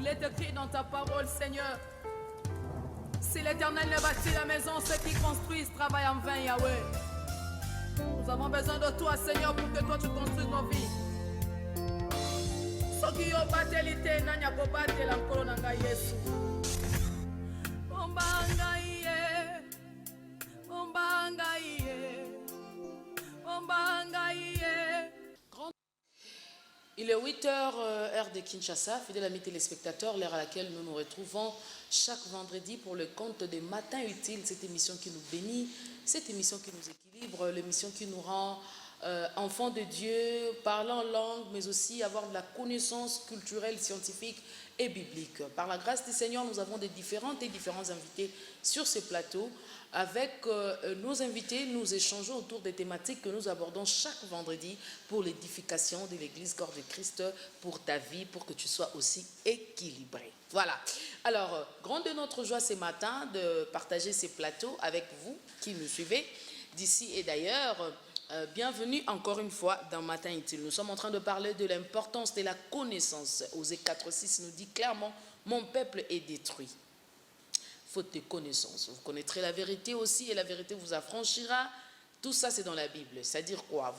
Il est écrit dans ta parole, Seigneur. Si l'Éternel ne bâtit la maison, ceux qui construisent travaillent en vain, Yahweh. Nous avons besoin de toi, Seigneur, pour que toi tu construises nos vies. Soki yo batelite nani akobate la nkolo na ngai Yesu. Ombanga iye. Ombanga iye. Ombanga iye. Il est 8h, heure de Kinshasa, fidèles amis téléspectateurs, l'heure à laquelle nous nous retrouvons chaque vendredi pour le compte des Matins Utiles, cette émission qui nous bénit, cette émission qui nous équilibre, l'émission qui nous rend enfants de Dieu, parlant en langue, mais aussi avoir de la connaissance culturelle, scientifique et biblique. Par la grâce du Seigneur, nous avons des différents invités sur ce plateau. Avec nos invités, nous échangeons autour des thématiques que nous abordons chaque vendredi pour l'édification de l'Église Corps de Christ, pour ta vie, pour que tu sois aussi équilibré. Voilà. Alors, grande est notre joie ce matin de partager ces plateaux avec vous qui nous suivez d'ici et d'ailleurs. Bienvenue encore une fois dans Matin Utile. Nous sommes en train de parler de l'importance de la connaissance. Osée 4,6 nous dit clairement, mon peuple est détruit. Faute de connaissance. Vous connaîtrez la vérité aussi et la vérité vous affranchira. Tout ça c'est dans la Bible. C'est-à-dire quoi?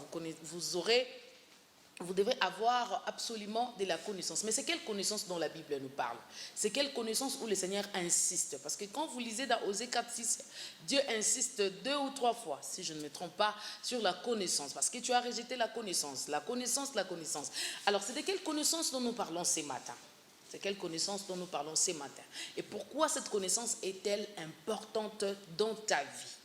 Vous devez avoir absolument de la connaissance. Mais c'est quelle connaissance dont la Bible nous parle? C'est quelle connaissance où le Seigneur insiste? Parce que quand vous lisez dans Osée 4,6, Dieu insiste 2 ou 3 fois, si je ne me trompe pas, sur la connaissance. Parce que tu as rejeté la connaissance, la connaissance, la connaissance. Alors c'est de quelle connaissance dont nous parlons ce matin? C'est quelle connaissance dont nous parlons ce matin? Et pourquoi cette connaissance est-elle importante dans ta vie?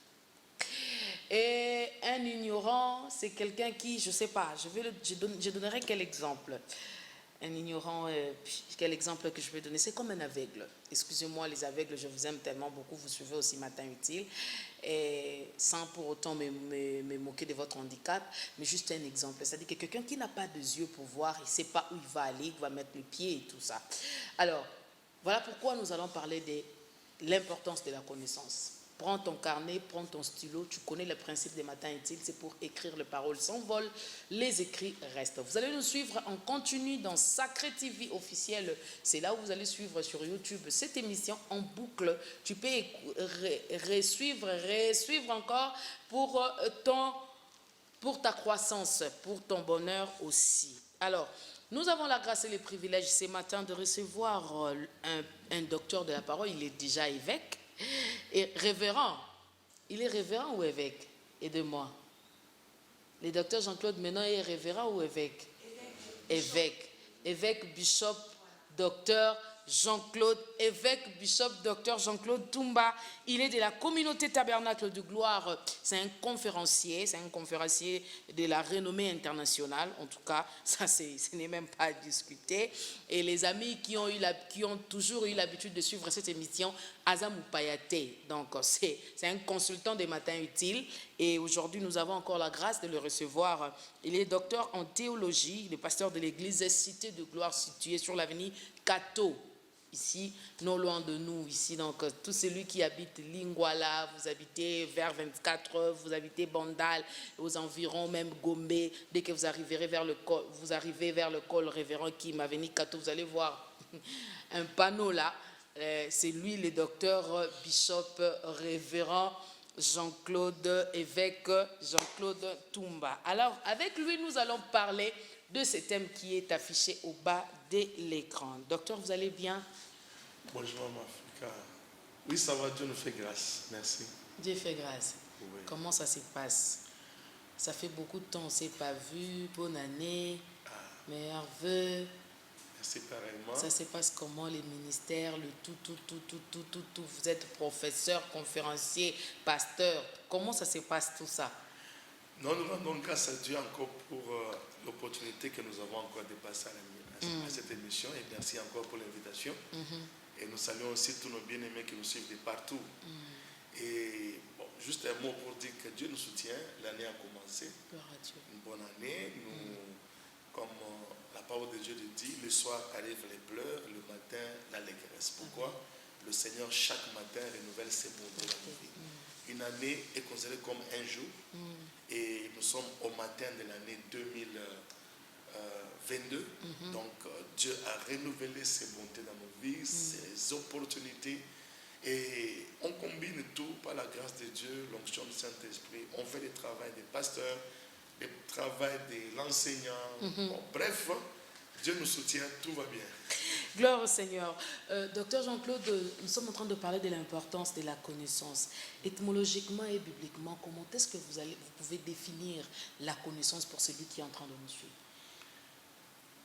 Et un ignorant, c'est quelqu'un qui, je ne sais pas, je donnerai quel exemple? Un ignorant, quel exemple que je vais donner? C'est comme un aveugle. Excusez-moi les aveugles, je vous aime tellement beaucoup, vous suivez aussi Matin Utile. Et sans pour autant me moquer de votre handicap, mais juste un exemple. C'est-à-dire que quelqu'un qui n'a pas de yeux pour voir, il ne sait pas où il va aller, il va mettre le pied et tout ça. Alors, voilà pourquoi nous allons parler de l'importance de la connaissance. Prends ton carnet, prends ton stylo, tu connais le principe des Matins Utiles, c'est pour écrire les paroles sans vol, les écrits restent. Vous allez nous suivre en continu dans Sacré TV officiel, c'est là où vous allez suivre sur YouTube cette émission en boucle. Tu peux suivre encore pour ta croissance, pour ton bonheur aussi. Alors, nous avons la grâce et le privilège ce matin de recevoir un docteur de la parole, il est déjà évêque. Et révérend, il est révérend ou évêque? Aidez-moi. Le docteur Jean-Claude maintenant est révérend ou évêque? Évêque. Évêque, bishop, docteur Jean-Claude, évêque, bishop, docteur Jean-Claude Toumba. Il est de la communauté Tabernacle de Gloire. C'est un conférencier de la renommée internationale. En tout cas, ça, ce n'est même pas à discuter. Et les amis qui ont toujours eu l'habitude de suivre cette émission, Azamou Payate. Donc, c'est un consultant des Matins Utiles. Et aujourd'hui, nous avons encore la grâce de le recevoir. Il est docteur en théologie, le pasteur de l'église Cité de Gloire située sur l'avenue Cato. Ici, non loin de nous, ici, donc, tout celui qui habite Lingwala, vous habitez vers 24, vous habitez Bandal, aux environs, même Gombe, dès que vous arrivez vers le col Révérend Kim, avenue Kato, vous allez voir un panneau là, c'est lui, le docteur Bishop Révérend Jean-Claude, évêque Jean-Claude Toumba. Alors, avec lui, nous allons parler de ce thème qui est affiché au bas de l'écran. Docteur, vous allez bien? Bonjour, Mafrika. Oui, ça va, Dieu nous fait grâce. Merci. Dieu fait grâce. Oui. Comment ça se passe? Ça fait beaucoup de temps, on ne s'est pas vu. Bonne année, meilleurs vœux. Merci pareillement. Ça se passe comment, les ministères, le tout. Vous êtes professeur, conférencier, pasteur. Comment ça se passe tout ça? Nous rendons grâce à Dieu encore pour l'opportunité que nous avons encore de passer à cette émission. Et merci encore pour l'invitation. Et nous saluons aussi tous nos bien-aimés qui nous suivent de partout. Et bon, juste un mot pour dire que Dieu nous soutient. L'année a commencé. Gloire à Dieu. Une bonne année. Nous, comme la parole de Dieu le dit, le soir arrivent les pleurs, le matin l'allégresse. Pourquoi? Le Seigneur chaque matin renouvelle ses mots de la vie. Une année est considérée comme un jour. Et nous sommes au matin de l'année 22. Donc, Dieu a renouvelé ses bontés dans nos vies, ses opportunités. Et on combine tout par la grâce de Dieu, l'onction du Saint-Esprit. On fait le travail des pasteurs, le travail de l'enseignant. Bon, bref, Dieu nous soutient, tout va bien. Gloire au Seigneur. Docteur Jean-Claude, nous sommes en train de parler de l'importance de la connaissance. Étymologiquement et bibliquement, comment est-ce que vous pouvez définir la connaissance pour celui qui est en train de nous suivre?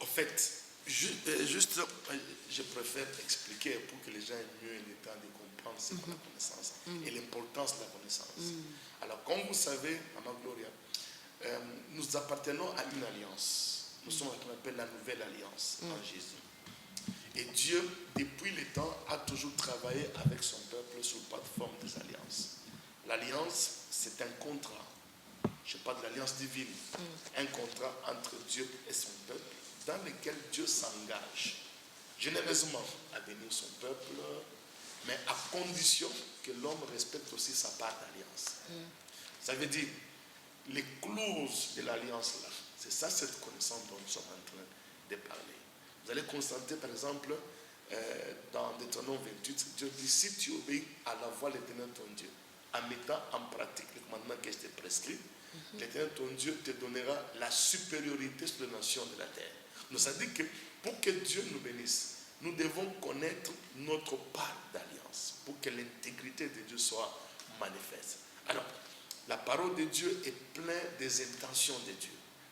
En fait, je préfère expliquer pour que les gens aient mieux le temps de comprendre ce qu'est la connaissance et l'importance de la connaissance. Alors, comme vous savez, Maman Gloria, nous appartenons à une alliance. Nous sommes ce qu'on appelle la nouvelle alliance en Jésus. Et Dieu, depuis le temps, a toujours travaillé avec son peuple sous plateforme des alliances. L'alliance, c'est un contrat. Je parle de l'alliance divine. Un contrat entre Dieu et son peuple, dans lequel Dieu s'engage généreusement à bénir son peuple, mais à condition que l'homme respecte aussi sa part d'alliance. Ça veut dire, les clauses de l'alliance là, c'est ça cette connaissance dont nous sommes en train de parler. Vous allez constater par exemple, dans Deutéronome 28, Dieu dit, si tu obéis à la voix de l'Éternel ton Dieu, en mettant en pratique les commandements qui étaient prescrits, l'Éternel ton Dieu te donnera la supériorité sur les nations de la terre. Donc ça dit que pour que Dieu nous bénisse, nous devons connaître notre part d'alliance pour que l'intégrité de Dieu soit manifeste. Alors, la parole de Dieu est pleine des intentions de Dieu,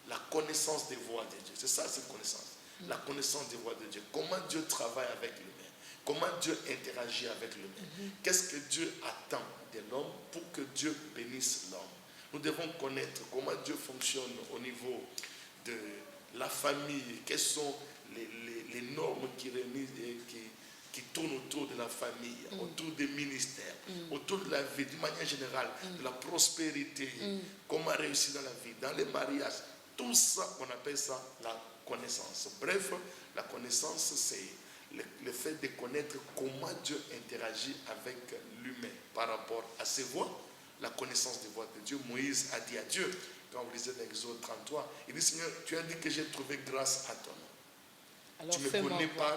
la connaissance des voies de Dieu. C'est ça cette connaissance, la connaissance des voies de Dieu. Comment Dieu travaille avec l'humain, comment Dieu interagit avec l'humain. Qu'est-ce que Dieu attend de l'homme pour que Dieu bénisse l'homme. Nous devons connaître comment Dieu fonctionne au niveau de la famille, quelles sont les normes qui tournent autour de la famille, autour des ministères, autour de la vie, d'une manière générale, de la prospérité, comment réussir dans la vie, dans les mariages. Tout ça, on appelle ça la connaissance. Bref, la connaissance, c'est le fait de connaître comment Dieu interagit avec l'humain par rapport à ses voies, la connaissance des voies de Dieu. Moïse a dit à Dieu, quand vous lisez dans Exode 33, il dit, Seigneur, tu as dit que j'ai trouvé grâce à ton nom. Alors, tu me connais par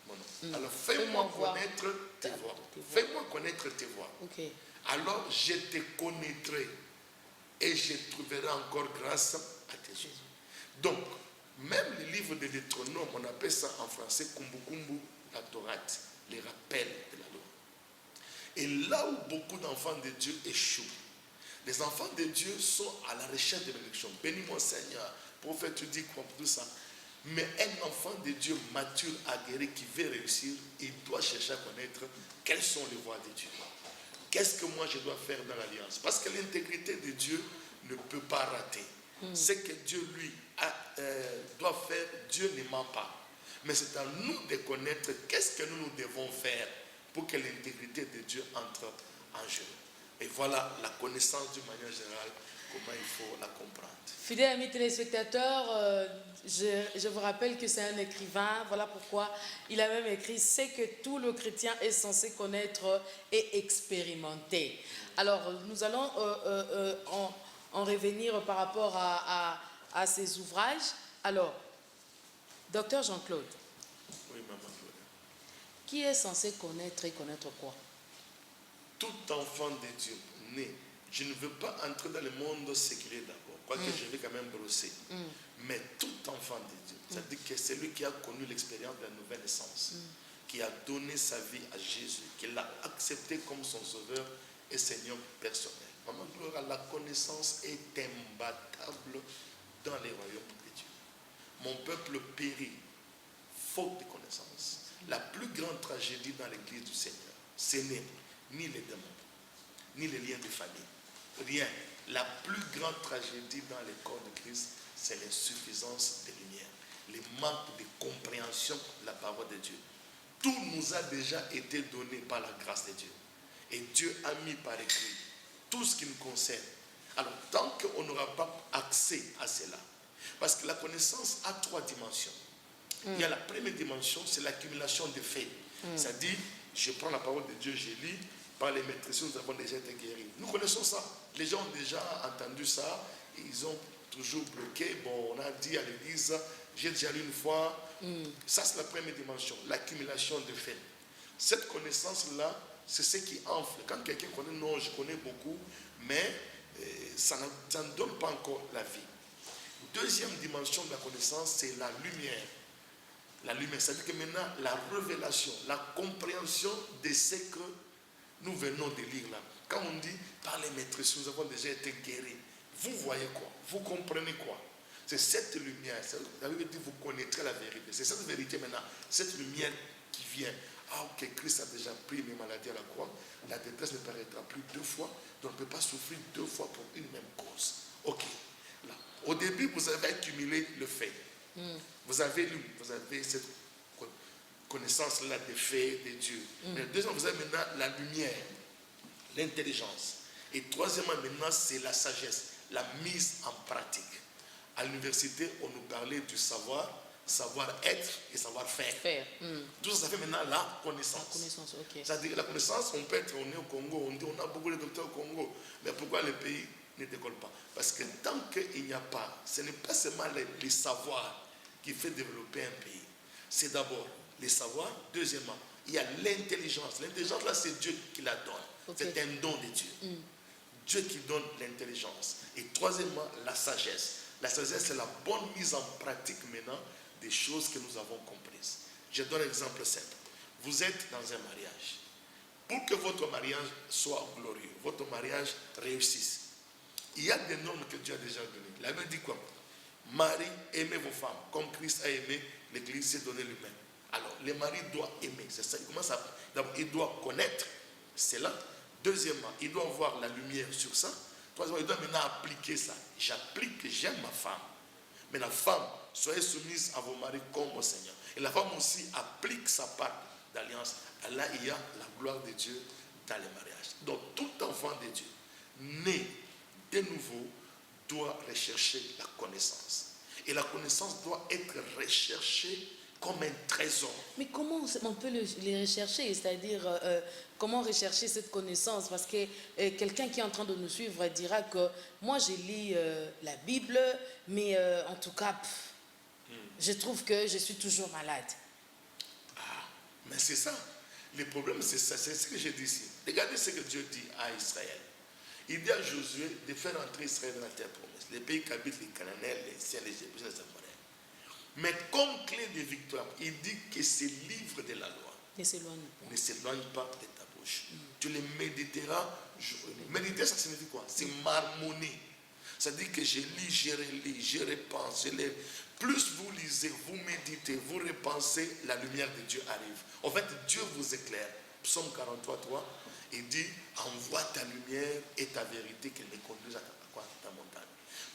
mon nom. Alors fais-moi connaître tes voies. Fais-moi connaître tes voies. Okay. Alors je te connaîtrai et je trouverai encore grâce à tes yeux. Donc, même le livre de Deutéronome, on appelle ça en français Kumbukumbu la Torah, les rappels de la loi. Et là où beaucoup d'enfants de Dieu échouent, les enfants de Dieu sont à la recherche de bénédiction. Bénis-moi Seigneur, prophète, tu dis quoi pour tout ça. Mais un enfant de Dieu mature, aguerri, qui veut réussir, il doit chercher à connaître quelles sont les voies de Dieu. Qu'est-ce que moi je dois faire dans l'alliance? Parce que l'intégrité de Dieu ne peut pas rater. Ce que Dieu lui doit faire, Dieu ne ment pas. Mais c'est à nous de connaître qu'est-ce que nous devons faire pour que l'intégrité de Dieu entre en jeu. Et voilà la connaissance d'une manière générale, comment il faut la comprendre. Fidèles amis téléspectateurs, je vous rappelle que c'est un écrivain, voilà pourquoi il a même écrit « C'est que tout le chrétien est censé connaître et expérimenter ». Alors, nous allons en revenir par rapport à ces ouvrages. Alors, docteur Jean-Claude, oui, maman Claude. Qui est censé connaître et connaître quoi? Tout enfant de Dieu né, je ne veux pas entrer dans le monde séculier d'abord, quoique je vais quand même brosser. Mais tout enfant de Dieu, c'est-à-dire que c'est lui qui a connu l'expérience de la nouvelle naissance, qui a donné sa vie à Jésus, qui l'a accepté comme son sauveur et Seigneur personnel. Maman Gloria, la connaissance est imbattable dans les royaumes de Dieu. Mon peuple périt faute de connaissance. La plus grande tragédie dans l'église du Seigneur, ce n'est ni les démons, ni les liens de famille. Rien. La plus grande tragédie dans les corps de Christ, c'est l'insuffisance de lumière, le manque de compréhension de la parole de Dieu. Tout nous a déjà été donné par la grâce de Dieu. Et Dieu a mis par écrit tout ce qui nous concerne. Alors, tant qu'on n'aura pas accès à cela, parce que la connaissance a 3 dimensions. Il y a la première dimension, c'est l'accumulation de faits. C'est-à-dire, je prends la parole de Dieu, je lis, par les maîtrises, nous avons déjà été guéris. Nous connaissons ça. Les gens ont déjà entendu ça, ils ont toujours bloqué. Bon, on a dit à l'église, j'ai déjà lu une fois, ça c'est la première dimension, l'accumulation de faits. Cette connaissance-là, c'est ce qui enfle. Quand quelqu'un connaît, non, je connais beaucoup, mais ça ne donne pas encore la vie. Deuxième dimension de la connaissance, c'est la lumière. La lumière, c'est-à-dire que maintenant, la révélation, la compréhension de ce que nous venons de lire là. Quand on dit, par les maîtrises, nous avons déjà été guéris. Vous voyez quoi? Vous comprenez quoi? C'est cette lumière. Ça veut dire que vous connaîtrez la vérité. C'est cette vérité maintenant, cette lumière qui vient. Ah ok, Christ a déjà pris mes maladies à la croix. La détresse ne paraîtra plus deux fois. Donc on ne peut pas souffrir deux fois pour une même cause. Ok. Là. Au début, vous avez accumulé le fait. Vous avez lu, vous avez cette connaissance-là des faits de Dieu. Mais deuxièmement, vous avez maintenant la lumière, l'intelligence. Et troisièmement, maintenant, c'est la sagesse, la mise en pratique. À l'université, on nous parlait du savoir-être et savoir-faire. Tout ça, ça fait maintenant la connaissance. La connaissance, ok. C'est-à-dire que la connaissance, on peut être, on est au Congo, on dit on a beaucoup de docteurs au Congo, mais pourquoi le pays ne décolle pas? Parce que tant qu'il n'y a pas, ce n'est pas seulement les savoirs qui fait développer un pays. C'est d'abord les savoirs. Deuxièmement, il y a l'intelligence. L'intelligence, là, c'est Dieu qui la donne. Okay. C'est un don de Dieu. Dieu qui donne l'intelligence. Et troisièmement, la sagesse. La sagesse, c'est la bonne mise en pratique maintenant des choses que nous avons comprises. Je donne un exemple simple. Vous êtes dans un mariage. Pour que votre mariage soit glorieux, votre mariage réussisse, il y a des normes que Dieu a déjà données. La Bible dit quoi? Marie, aimez vos femmes, comme Christ a aimé l'Église, s'est donné lui-même. Alors, le mari doit aimer, c'est ça. D'abord, il doit connaître cela. Deuxièmement, il doit avoir la lumière sur ça. Troisièmement, il doit maintenant appliquer ça. J'applique que j'aime ma femme. Mais la femme, soyez soumise à vos maris comme au Seigneur. Et la femme aussi applique sa part d'alliance. Là, il y a la gloire de Dieu dans les mariages. Donc, tout enfant de Dieu, né de nouveau, doit rechercher la connaissance. Et la connaissance doit être recherchée comme un trésor. Mais comment on peut les rechercher? C'est-à-dire, comment rechercher cette connaissance? Parce que quelqu'un qui est en train de nous suivre dira que moi, j'ai lu la Bible, mais en tout cas, je trouve que je suis toujours malade. Ah, mais c'est ça. Le problème, c'est ça. C'est ce que j'ai dit ici. Regardez ce que Dieu dit à Israël. Il dit à Josué de faire entrer Israël dans la terre promise, les pays qu'habitent les Cananéens, les Syriens, les Égyptiens, les Amoréens. Mais comme clé de victoire, il dit que ce livre de la loi ne s'éloigne pas de ta bouche. Tu les méditeras jour et nuit. Méditer, ça signifie quoi? C'est marmonner. Ça dit que je lis, je relis, je repense. Plus vous lisez, vous méditez, vous repensez, la lumière de Dieu arrive. En fait, Dieu vous éclaire. Psaume 43, 3. Il dit, envoie ta lumière et ta vérité qu'elle me conduise à ta montagne.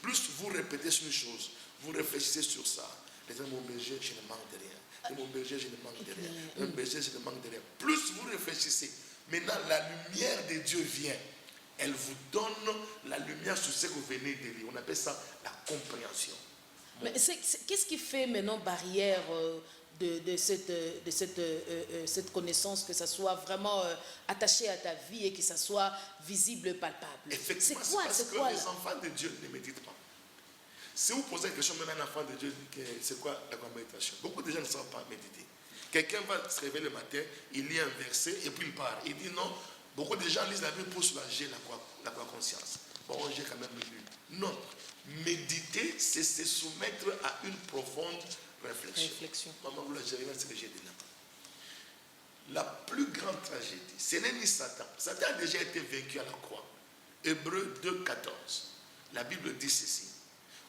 Plus vous répétez sur une chose, vous réfléchissez sur ça. Mon berger, je ne manque de rien. Mon berger, je ne manque de rien. Mon berger, je ne manque de rien. Plus vous réfléchissez, maintenant la lumière de Dieu vient. Elle vous donne la lumière sur ce que vous venez de lire. On appelle ça la compréhension. Bon. Mais qu'est-ce qui fait maintenant barrière de cette connaissance, que ça soit vraiment attaché à ta vie et que ça soit visible, palpable? Effectivement, c'est parce que les enfants de Dieu ne méditent pas. Si vous posez une question même à un enfant de Dieu, c'est quoi la méditation? Beaucoup de gens ne savent pas méditer. Quelqu'un va se réveiller le matin, il lit un verset et puis il part. Il dit non, beaucoup de gens lisent la Bible pour soulager la conscience. Bon, j'ai quand même lu. Non, méditer, c'est se soumettre à une profonde réflexion. Maman, vous l'avez ce que j'ai dit là. La plus grande tragédie, ce n'est ni Satan. Satan a déjà été vaincu à la croix. Hébreux 2, 14. La Bible dit ceci.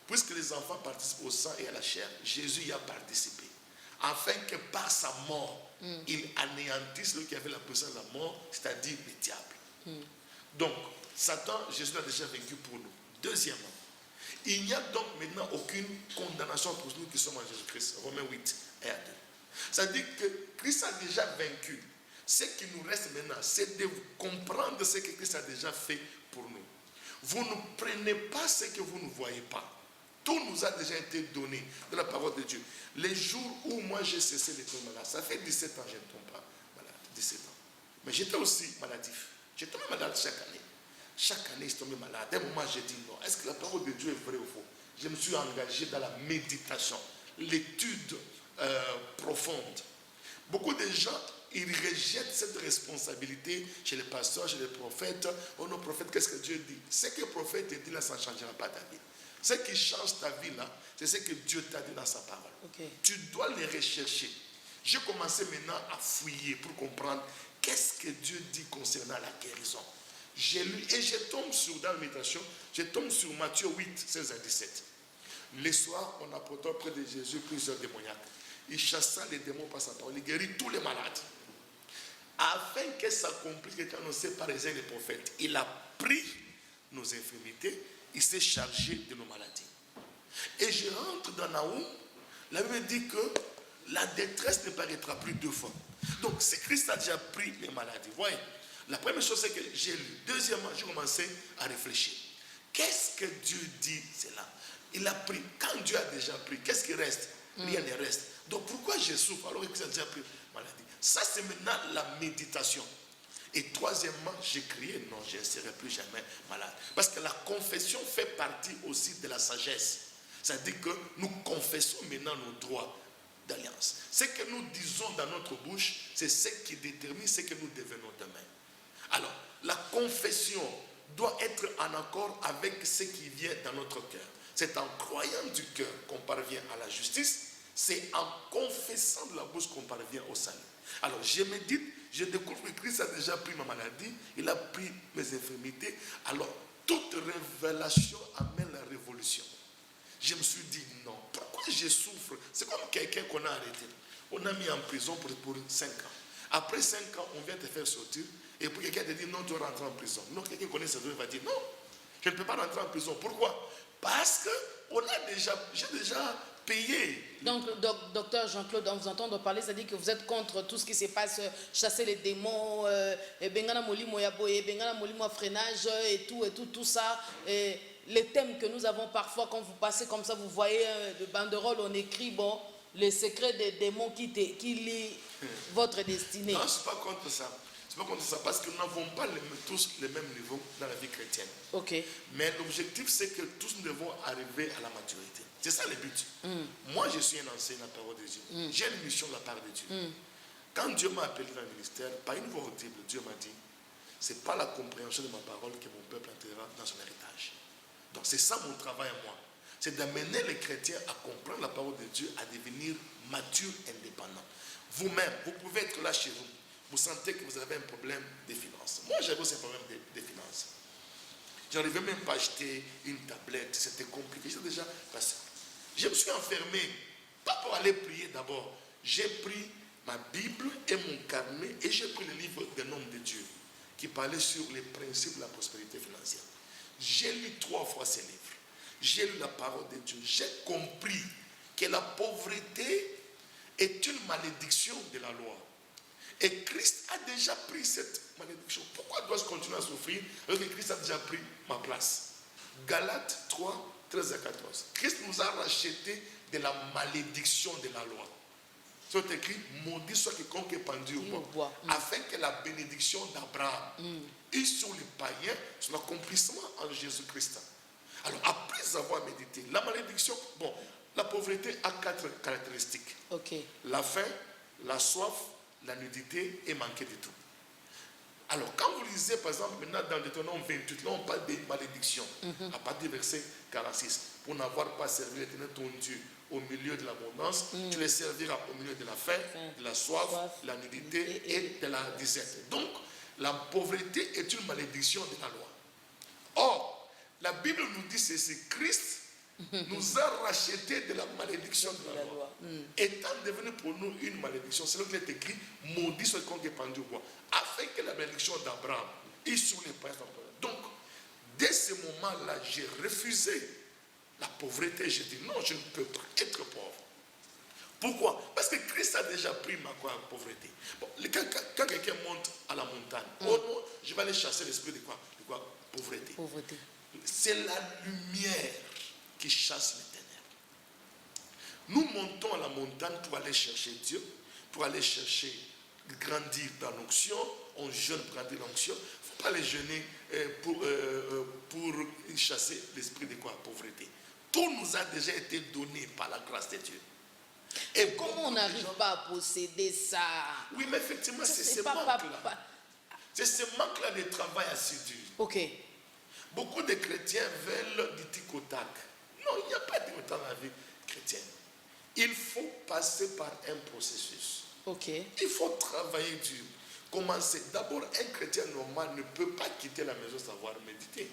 Puisque les enfants participent au sang et à la chair, Jésus y a participé. Afin que par sa mort, il anéantisse celui qui avait la puissance de la mort, c'est-à-dire le diable. Donc, Satan, Jésus l'a déjà vaincu pour nous. Deuxièmement, il n'y a donc maintenant aucune condamnation pour nous qui sommes en Jésus-Christ. Romains 8 et 2. C'est-à-dire que Christ a déjà vaincu. Ce qui nous reste maintenant, c'est de comprendre ce que Christ a déjà fait pour nous. Vous ne prenez pas ce que vous ne voyez pas. Tout nous a déjà été donné de la parole de Dieu. Les jours où moi j'ai cessé d'être malade, ça fait 17 ans que je ne tombe pas malade. 17 ans. Mais j'étais aussi maladif. Je tombais malade chaque année. Chaque année, je tombais malade. À un moment, j'ai dit non. Est-ce que la parole de Dieu est vraie ou faux? je me suis engagé dans la méditation, l'étude profonde. Beaucoup de gens, ils rejettent cette responsabilité chez les pasteurs, chez les prophètes. Oh non, prophète, qu'est-ce que Dieu dit? Ce que le prophète te dit là, ça ne changera pas ta vie. Ce qui change ta vie là, c'est ce que Dieu t'a dit dans sa parole. Okay. Tu dois les rechercher. J'ai commencé maintenant à fouiller pour comprendre qu'est-ce que Dieu dit concernant la guérison. J'ai lu et je tombe sur, dans la méditation, je tombe sur Matthieu 8, 16 à 17. Le soir, on apporta auprès de Jésus plusieurs démoniaques. Il chassa les démons par sa parole, il guérit tous les malades. Afin que s'accomplisse ce qui est annoncé par les prophètes. Il a pris nos infirmités, il s'est chargé de nos maladies. Et je rentre dans Naoum, la Bible dit que la détresse ne paraîtra plus deux fois. Donc, si Christ a déjà pris les maladies, voyez, la première chose c'est que j'ai lu. Deuxièmement, j'ai commencé à réfléchir. Qu'est-ce que Dieu dit, c'est là? Il a pris. Quand Dieu a déjà pris, qu'est-ce qui reste? Rien ne reste. Donc, pourquoi je souffre alors que Christ a déjà pris maladie? Ça, c'est maintenant la méditation. Et troisièmement, j'ai crié, non, je ne serai plus jamais malade. Parce que la confession fait partie aussi de la sagesse. C'est-à-dire que nous confessons maintenant nos droits d'alliance. Ce que nous disons dans notre bouche, c'est ce qui détermine ce que nous devenons demain. Alors, la confession doit être en accord avec ce qui vient dans notre cœur. C'est en croyant du cœur qu'on parvient à la justice. C'est en confessant de la bouche qu'on parvient au salut. Alors, je médite, je découvre que Christ a déjà pris ma maladie, il a pris mes infirmités. Alors, toute révélation amène la révolution. Je me suis dit, non, pourquoi je souffre? C'est comme quelqu'un qu'on a arrêté. On a mis en prison pour 5 ans. Après 5 ans, on vient te faire sortir. Et puis quelqu'un te dit, non, tu vas rentrer en prison. Non, quelqu'un connaît ça, va dire, non, je ne peux pas rentrer en prison. Pourquoi? Parce que j'ai déjà payé. Donc, docteur Jean-Claude, en vous entendre parler, ça dit que vous êtes contre tout ce qui se passe, chasser les démons, bengana molimo yaboye, bengana molimo freinage et tout ça. Et les thèmes que nous avons parfois, quand vous passez comme ça, vous voyez de banderole, on écrit, bon, les secrets des démons qui lient votre destinée. Non, je ne suis pas contre ça. Je ne suis pas contre ça parce que nous n'avons pas tous le même niveau dans la vie chrétienne. Ok. Mais l'objectif, c'est que tous nous devons arriver à la maturité. C'est ça le but. Moi, je suis un enseignant de la parole de Dieu. J'ai une mission de la part de Dieu. Quand Dieu m'a appelé dans le ministère, par une voix audible, Dieu m'a dit, ce n'est pas la compréhension de ma parole que mon peuple entrera dans son héritage. Donc c'est ça mon travail à moi. C'est d'amener les chrétiens à comprendre la parole de Dieu, à devenir matures, indépendants. Vous-même, vous pouvez être là chez vous. Vous sentez que vous avez un problème de finances. Moi, j'avais aussi un problème de finances. Je n'arrivais même pas à acheter une tablette. C'était compliqué. J'ai déjà passé. Je me suis enfermé, pas pour aller prier d'abord. J'ai pris ma Bible et mon carnet et j'ai pris le livre d'un homme de Dieu qui parlait sur les principes de la prospérité financière. J'ai lu 3 fois ces livres. J'ai lu la parole de Dieu. J'ai compris que la pauvreté est une malédiction de la loi. Et Christ a déjà pris cette malédiction. Pourquoi dois-je continuer à souffrir alors que Christ a déjà pris ma place? Galates 3, 13 à 14. Christ nous a racheté de la malédiction de la loi. C'est écrit, maudit soit quiconque est pendu au bois, afin que la bénédiction d'Abraham et sur les païens, sur l'accomplissement en Jésus-Christ. Alors, après avoir médité, la malédiction, bon, la pauvreté a 4 caractéristiques. Okay. La faim, la soif, la nudité et manquer de tout. Alors, quand vous lisez, par exemple, maintenant dans Deutéronome 28, là on parle des malédictions, à partir du verset 46. Pour n'avoir pas servi l'Éternel ton Dieu au milieu de l'abondance, tu les serviras au milieu de la faim, de la soif, la nudité et de la disette. Donc, la pauvreté est une malédiction de la loi. Or, la Bible nous dit ceci, Christ nous a racheté de la malédiction de la loi. Étant devenu pour nous une malédiction, c'est là qu'il est écrit, maudit soit quiconque est pendu au bois, afin que la malédiction d'Abraham est sur les païens. Donc, dès ce moment-là, j'ai refusé la pauvreté. J'ai dit non, je ne peux pas être pauvre. Pourquoi? Parce que Christ a déjà pris ma pauvreté. Bon, quand quelqu'un monte à la montagne, oh non, je vais aller chasser l'esprit de quoi? Pauvreté. C'est la lumière qui chasse les ténèbres. Nous montons à la montagne pour aller chercher Dieu, pour aller chercher, grandir dans l'onction. On jeûne pour grandir dans l'onction. Il ne faut pas les jeûner pour chasser l'esprit de quoi? Pauvreté. Tout nous a déjà été donné par la grâce de Dieu. Et Comment on n'arrive pas à posséder ça? Oui, mais effectivement, c'est ce pas- manque-là. C'est ce manque-là de travail assidu. Ok. Beaucoup de chrétiens veulent du tic au tac. Non, il n'y a pas de tic dans la vie chrétienne. Il faut passer par un processus. Ok. Il faut travailler dur. Commencer. D'abord, un chrétien normal ne peut pas quitter la maison sans savoir méditer.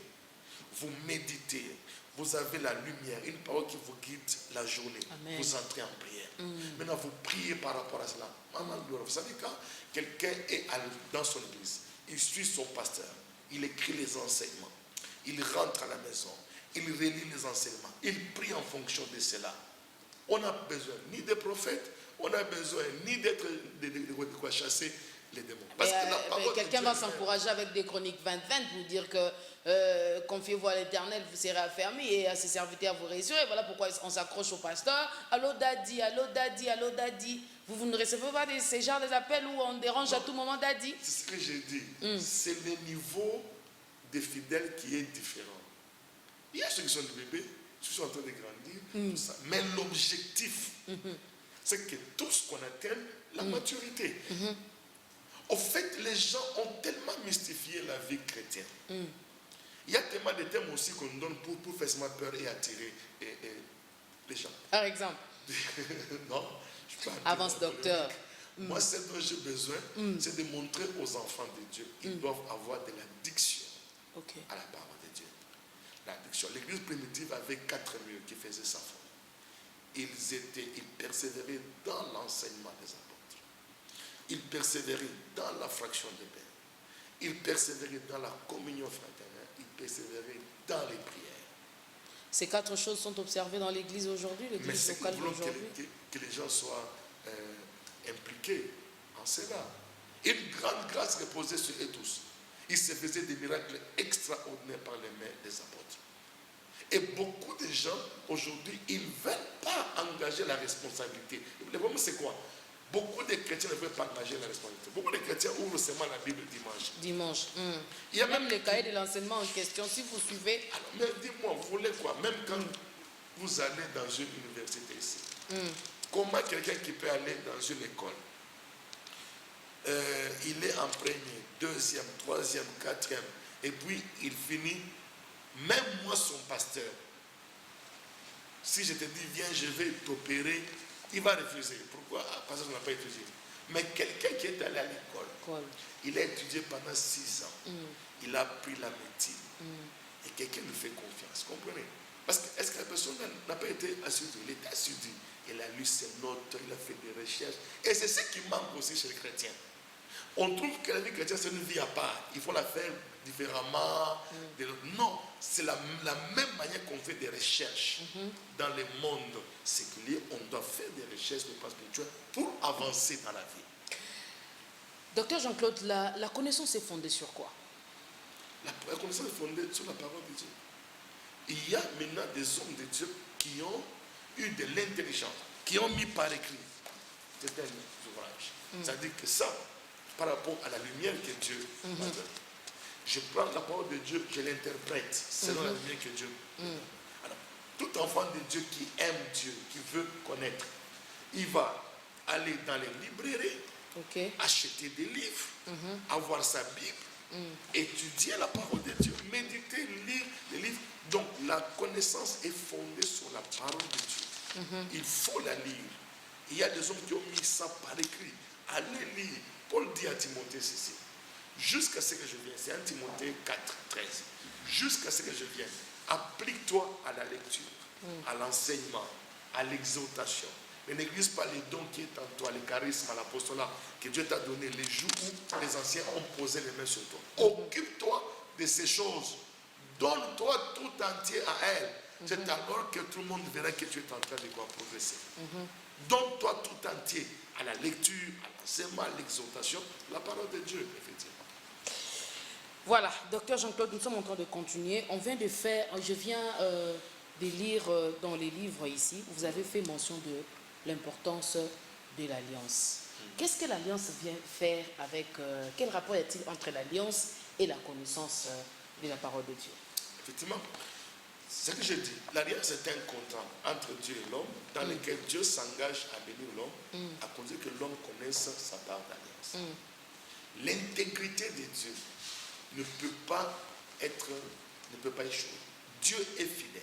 Vous méditez. Vous avez la lumière, une parole qui vous guide la journée. Amen. Vous entrez en prière. Maintenant, vous priez par rapport à cela. Maman, vous savez, quand quelqu'un est dans son église, il suit son pasteur, il écrit les enseignements, il rentre à la maison, il relit les enseignements, il prie en fonction de cela. On n'a besoin ni de prophètes, on n'a besoin ni d'être de quoi chasser les démons. Parce que la parole quelqu'un de va Dieu s'encourager avec des chroniques 20-20 pour dire que confiez-vous à l'Éternel, vous serez affermis et à ses serviteurs vous réussirez. Voilà pourquoi on s'accroche au pasteur. Allô Daddy, allô Daddy, allô Daddy. Vous ne recevez pas ces genres d'appels où on dérange à tout moment Daddy? C'est ce que j'ai dit. C'est le niveau des fidèles qui est différent. Il y a ceux qui sont des bébés, ceux qui sont en train de grandir, tout ça. Mais l'objectif, c'est que tous qu'on atteigne la maturité. Au fait, les gens ont tellement mystifié la vie chrétienne. Il y a tellement de thèmes aussi qu'on donne pour faire seulement peur et attirer les gens. Par exemple. Non, je peux Avance, docteur. Moi, ce dont j'ai besoin, c'est de montrer aux enfants de Dieu qu'ils doivent avoir de la diction à la parole de Dieu. La diction. L'église primitive avait 4 murs qui faisaient sa forme. Ils persévéraient dans l'enseignement des apôtres. Ils persévéraient dans la fraction des pains. Ils persévéraient dans la communion fraternelle. Ils persévéraient dans les prières. Ces 4 choses sont observées dans l'église aujourd'hui, Mais l'église c'est locale que nous voulons d'aujourd'hui. que les gens soient impliqués en cela. Une grande grâce reposait sur eux tous. Ils se faisaient des miracles extraordinaires par les mains des apôtres. Et beaucoup de gens, aujourd'hui, ils ne veulent pas engager la responsabilité. Le problème, c'est quoi? Beaucoup de chrétiens ne veulent pas engager la responsabilité. Beaucoup de chrétiens ouvrent seulement la Bible dimanche. Dimanche. Il y a Même le cahier de l'enseignement en question, si vous suivez. Alors, mais dis-moi, vous voulez quoi? Même quand vous allez dans une université ici, comment quelqu'un qui peut aller dans une école, il est en premier, deuxième, troisième, quatrième, et puis il finit, même moi son pasteur, si je te dis viens je vais t'opérer, il va refuser. Pourquoi? Parce qu'on n'a pas étudié. Mais quelqu'un qui est allé à l'école, il a étudié pendant 6 ans, il a appris la médecine, et quelqu'un lui fait confiance, comprenez? Parce que est-ce que la personne n'a pas été assidue? Il est assidu, il a lu ses notes, il a fait des recherches, et c'est ce qui manque aussi chez les chrétiens. On trouve que la vie chrétienne c'est une vie à part, il faut la faire différemment. Non, c'est la même manière qu'on fait des recherches dans le monde séculier. On doit faire des recherches de pas spirituelles pour avancer dans la vie. Docteur Jean-Claude, la connaissance est fondée sur quoi? La connaissance est fondée sur la parole de Dieu. Il y a maintenant des hommes de Dieu qui ont eu de l'intelligence, qui ont mis par écrit certains ouvrages. C'est-à-dire que ça, par rapport à la lumière que Dieu m'a donnée, je prends la parole de Dieu, je l'interprète selon la lumière que Dieu m'a donnée. Alors, tout enfant de Dieu qui aime Dieu, qui veut connaître, il va aller dans les librairies, acheter des livres, avoir sa Bible, étudier la parole de Dieu, méditer, lire les livres. Donc la connaissance est fondée sur la parole de Dieu. Il faut la lire. Il y a des hommes qui ont mis ça par écrit. Allez lire. Paul dit à Timothée ceci. Jusqu'à ce que je vienne, c'est 1 Timothée 4, 13. Jusqu'à ce que je vienne, applique-toi à la lecture, à l'enseignement, à l'exhortation. Ne néglige pas les dons qui sont en toi, les charismes, l'apostolat que Dieu t'a donné, les jours où les anciens ont posé les mains sur toi. Occupe-toi de ces choses. Donne-toi tout entier à elle. C'est alors que tout le monde verra que tu es en train de progresser. Donne-toi tout entier à la lecture, à l'enseignement, à l'exhortation, la parole de Dieu, effectivement. Voilà, docteur Jean-Claude, nous sommes en train de continuer. Je viens de lire dans les livres ici, vous avez fait mention de l'importance de l'alliance. Qu'est-ce que l'alliance vient faire avec, quel rapport y a-t-il entre l'alliance et la connaissance de la parole de Dieu? Effectivement, C'est ce que je dis. L'alliance est un contrat entre Dieu et l'homme dans lequel Dieu s'engage à bénir l'homme à conduire que l'homme connaisse sa part d'alliance. L'intégrité de Dieu ne peut pas échouer. Dieu est fidèle.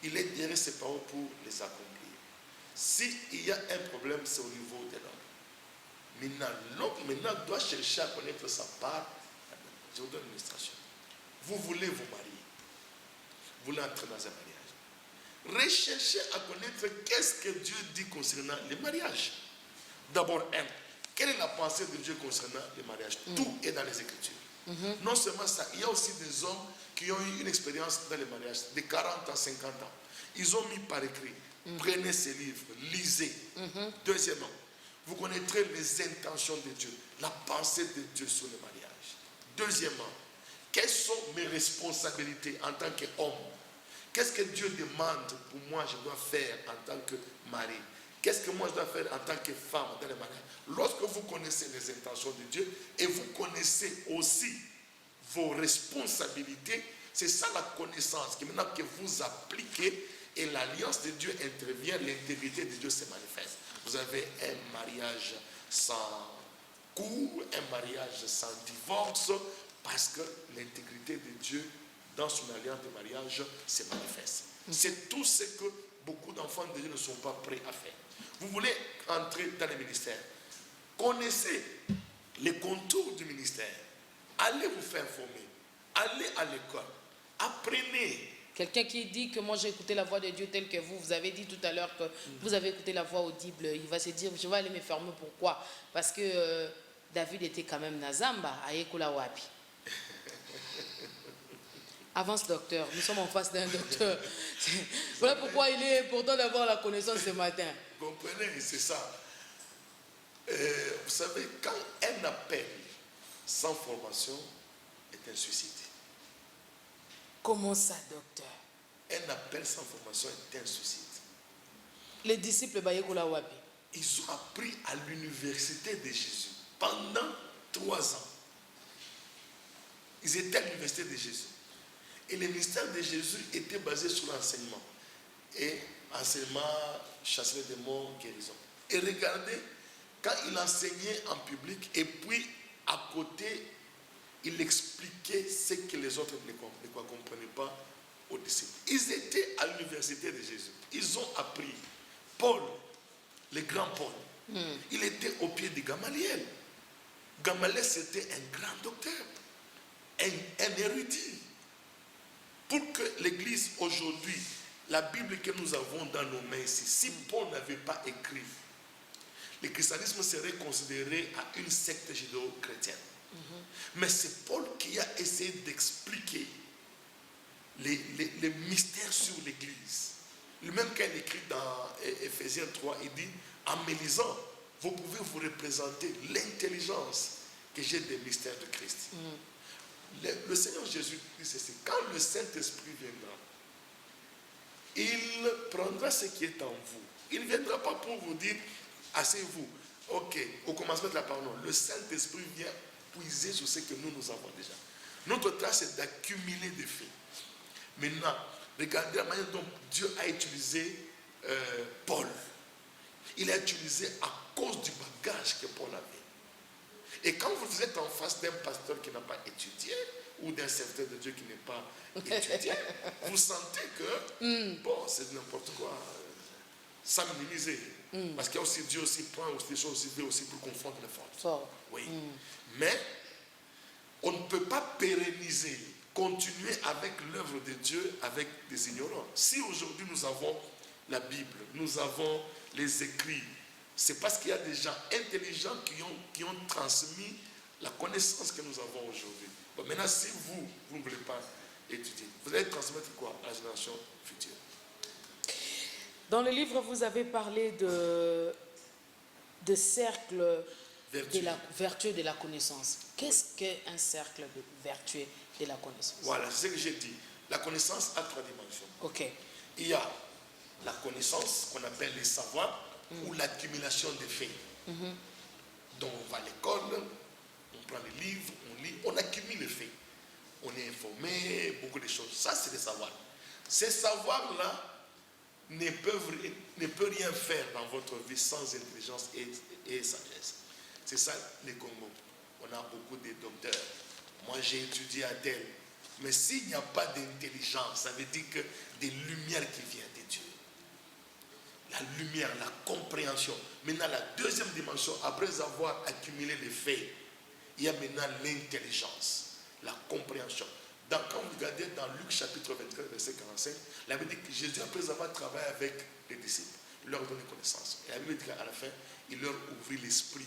Il est derrière ses paroles pour les accomplir. S'il y a un problème, c'est au niveau de l'homme. L'homme doit chercher à connaître sa part. Je vous donne une illustration. Vous voulez vous marier. Vous voulez entrer dans un mariage. Recherchez à connaître qu'est-ce que Dieu dit concernant les mariages. D'abord, quelle est la pensée de Dieu concernant les mariages? Tout est dans les Écritures. Non seulement ça, il y a aussi des hommes qui ont eu une expérience dans les mariages, de 40 ans, 50 ans. Ils ont mis par écrit. Prenez ces livres, lisez. Deuxièmement, vous connaîtrez les intentions de Dieu, la pensée de Dieu sur le mariage. Deuxièmement, quelles sont mes responsabilités en tant qu'homme? Qu'est-ce que Dieu demande pour moi, je dois faire en tant que mari? Qu'est-ce que moi je dois faire en tant que femme dans le mariage? Lorsque vous connaissez les intentions de Dieu et vous connaissez aussi vos responsabilités, c'est ça la connaissance que maintenant que vous appliquez et l'alliance de Dieu intervient, l'intégrité de Dieu se manifeste. Vous avez un mariage sans coup, un mariage sans divorce, parce que l'intégrité de Dieu dans son alliance de mariage se manifeste. C'est tout ce que beaucoup d'enfants de Dieu ne sont pas prêts à faire. Vous voulez entrer dans le ministère, connaissez les contours du ministère, allez vous faire former, allez à l'école, apprenez. Quelqu'un qui dit que moi j'ai écouté la voix de Dieu telle que vous avez dit tout à l'heure que vous avez écouté la voix audible, il va se dire je vais aller me former. Pourquoi? Parce que David était quand même Nazamba à Ekola Wapi. Avance docteur, nous sommes en face d'un docteur. Voilà pourquoi il est important d'avoir la connaissance ce matin. Vous comprenez, c'est ça. Vous savez, quand un appel sans formation est un suicide. Comment ça, docteur? Un appel sans formation est un suicide. Les disciples Bayekola Wapi. Ils ont appris à l'université de Jésus pendant 3 ans. Ils étaient à l'université de Jésus. Et le ministère de Jésus était basé sur l'enseignement. Et enseignement, chasser les démons, guérison. Et regardez, quand il enseignait en public, et puis à côté, il expliquait ce que les autres ne comprenaient pas aux disciples. Ils étaient à l'université de Jésus. Ils ont appris. Paul, le grand Paul, il était au pied de Gamaliel. Gamaliel, c'était un grand docteur, un érudit. Pour que l'Église aujourd'hui, la Bible que nous avons dans nos mains ici, si Paul n'avait pas écrit, le christianisme serait considéré à une secte judéo-chrétienne. Mais c'est Paul qui a essayé d'expliquer les mystères sur l'Église. Même quand il écrit dans Éphésiens 3, il dit, en me lisant, vous pouvez vous représenter l'intelligence que j'ai des mystères de Christ. Le Seigneur Jésus dit ceci, quand le Saint-Esprit viendra, il prendra ce qui est en vous. Il ne viendra pas pour vous dire, asseyez-vous. Ok, au commencement de la parole, le Saint-Esprit vient puiser sur ce que nous avons déjà. Notre tâche, c'est d'accumuler des faits. Maintenant, regardez la manière dont Dieu a utilisé Paul. Il a utilisé à cause du bagage que Paul avait. Et quand vous êtes en face d'un pasteur qui n'a pas étudié, ou d'un serviteur de Dieu qui n'est pas étudié, vous sentez que, bon, c'est n'importe quoi, sans minimiser. Parce qu'il y a aussi Dieu aussi prend aussi des choses aussi pour confondre les forces. Oui. Mais on ne peut pas pérenniser, continuer avec l'œuvre de Dieu avec des ignorants. Si aujourd'hui nous avons la Bible, nous avons les écrits, c'est parce qu'il y a des gens intelligents qui ont transmis la connaissance que nous avons aujourd'hui. Bon, maintenant, si vous ne voulez pas étudier, vous allez transmettre quoi à la génération future? Dans le livre, vous avez parlé de cercle vertueux de la connaissance. Qu'est-ce qu'un cercle vertueux de la connaissance? Voilà, c'est ce que j'ai dit. La connaissance a 3 dimensions. Ok. Il y a la connaissance qu'on appelle les savoirs ou l'accumulation des faits. Donc on va à l'école, on prend les livres, on lit, on accumule les faits. On est informé, beaucoup de choses. Ça, c'est des savoirs. Ces savoirs-là ne peut rien faire dans votre vie sans intelligence et sagesse. C'est ça les Congo. On a beaucoup de docteurs. Moi j'ai étudié à tel. Mais s'il n'y a pas d'intelligence, ça veut dire que des lumières qui viennent de Dieu. La lumière, la compréhension. Maintenant la deuxième dimension, après avoir accumulé les faits, il y a maintenant l'intelligence, la compréhension. Quand vous regardez dans Luc chapitre 24, verset 45, la Bible dit que Jésus, après avoir travaillé avec les disciples, leur donne connaissance. Et la Bible dit qu'à la fin, il leur ouvrit l'esprit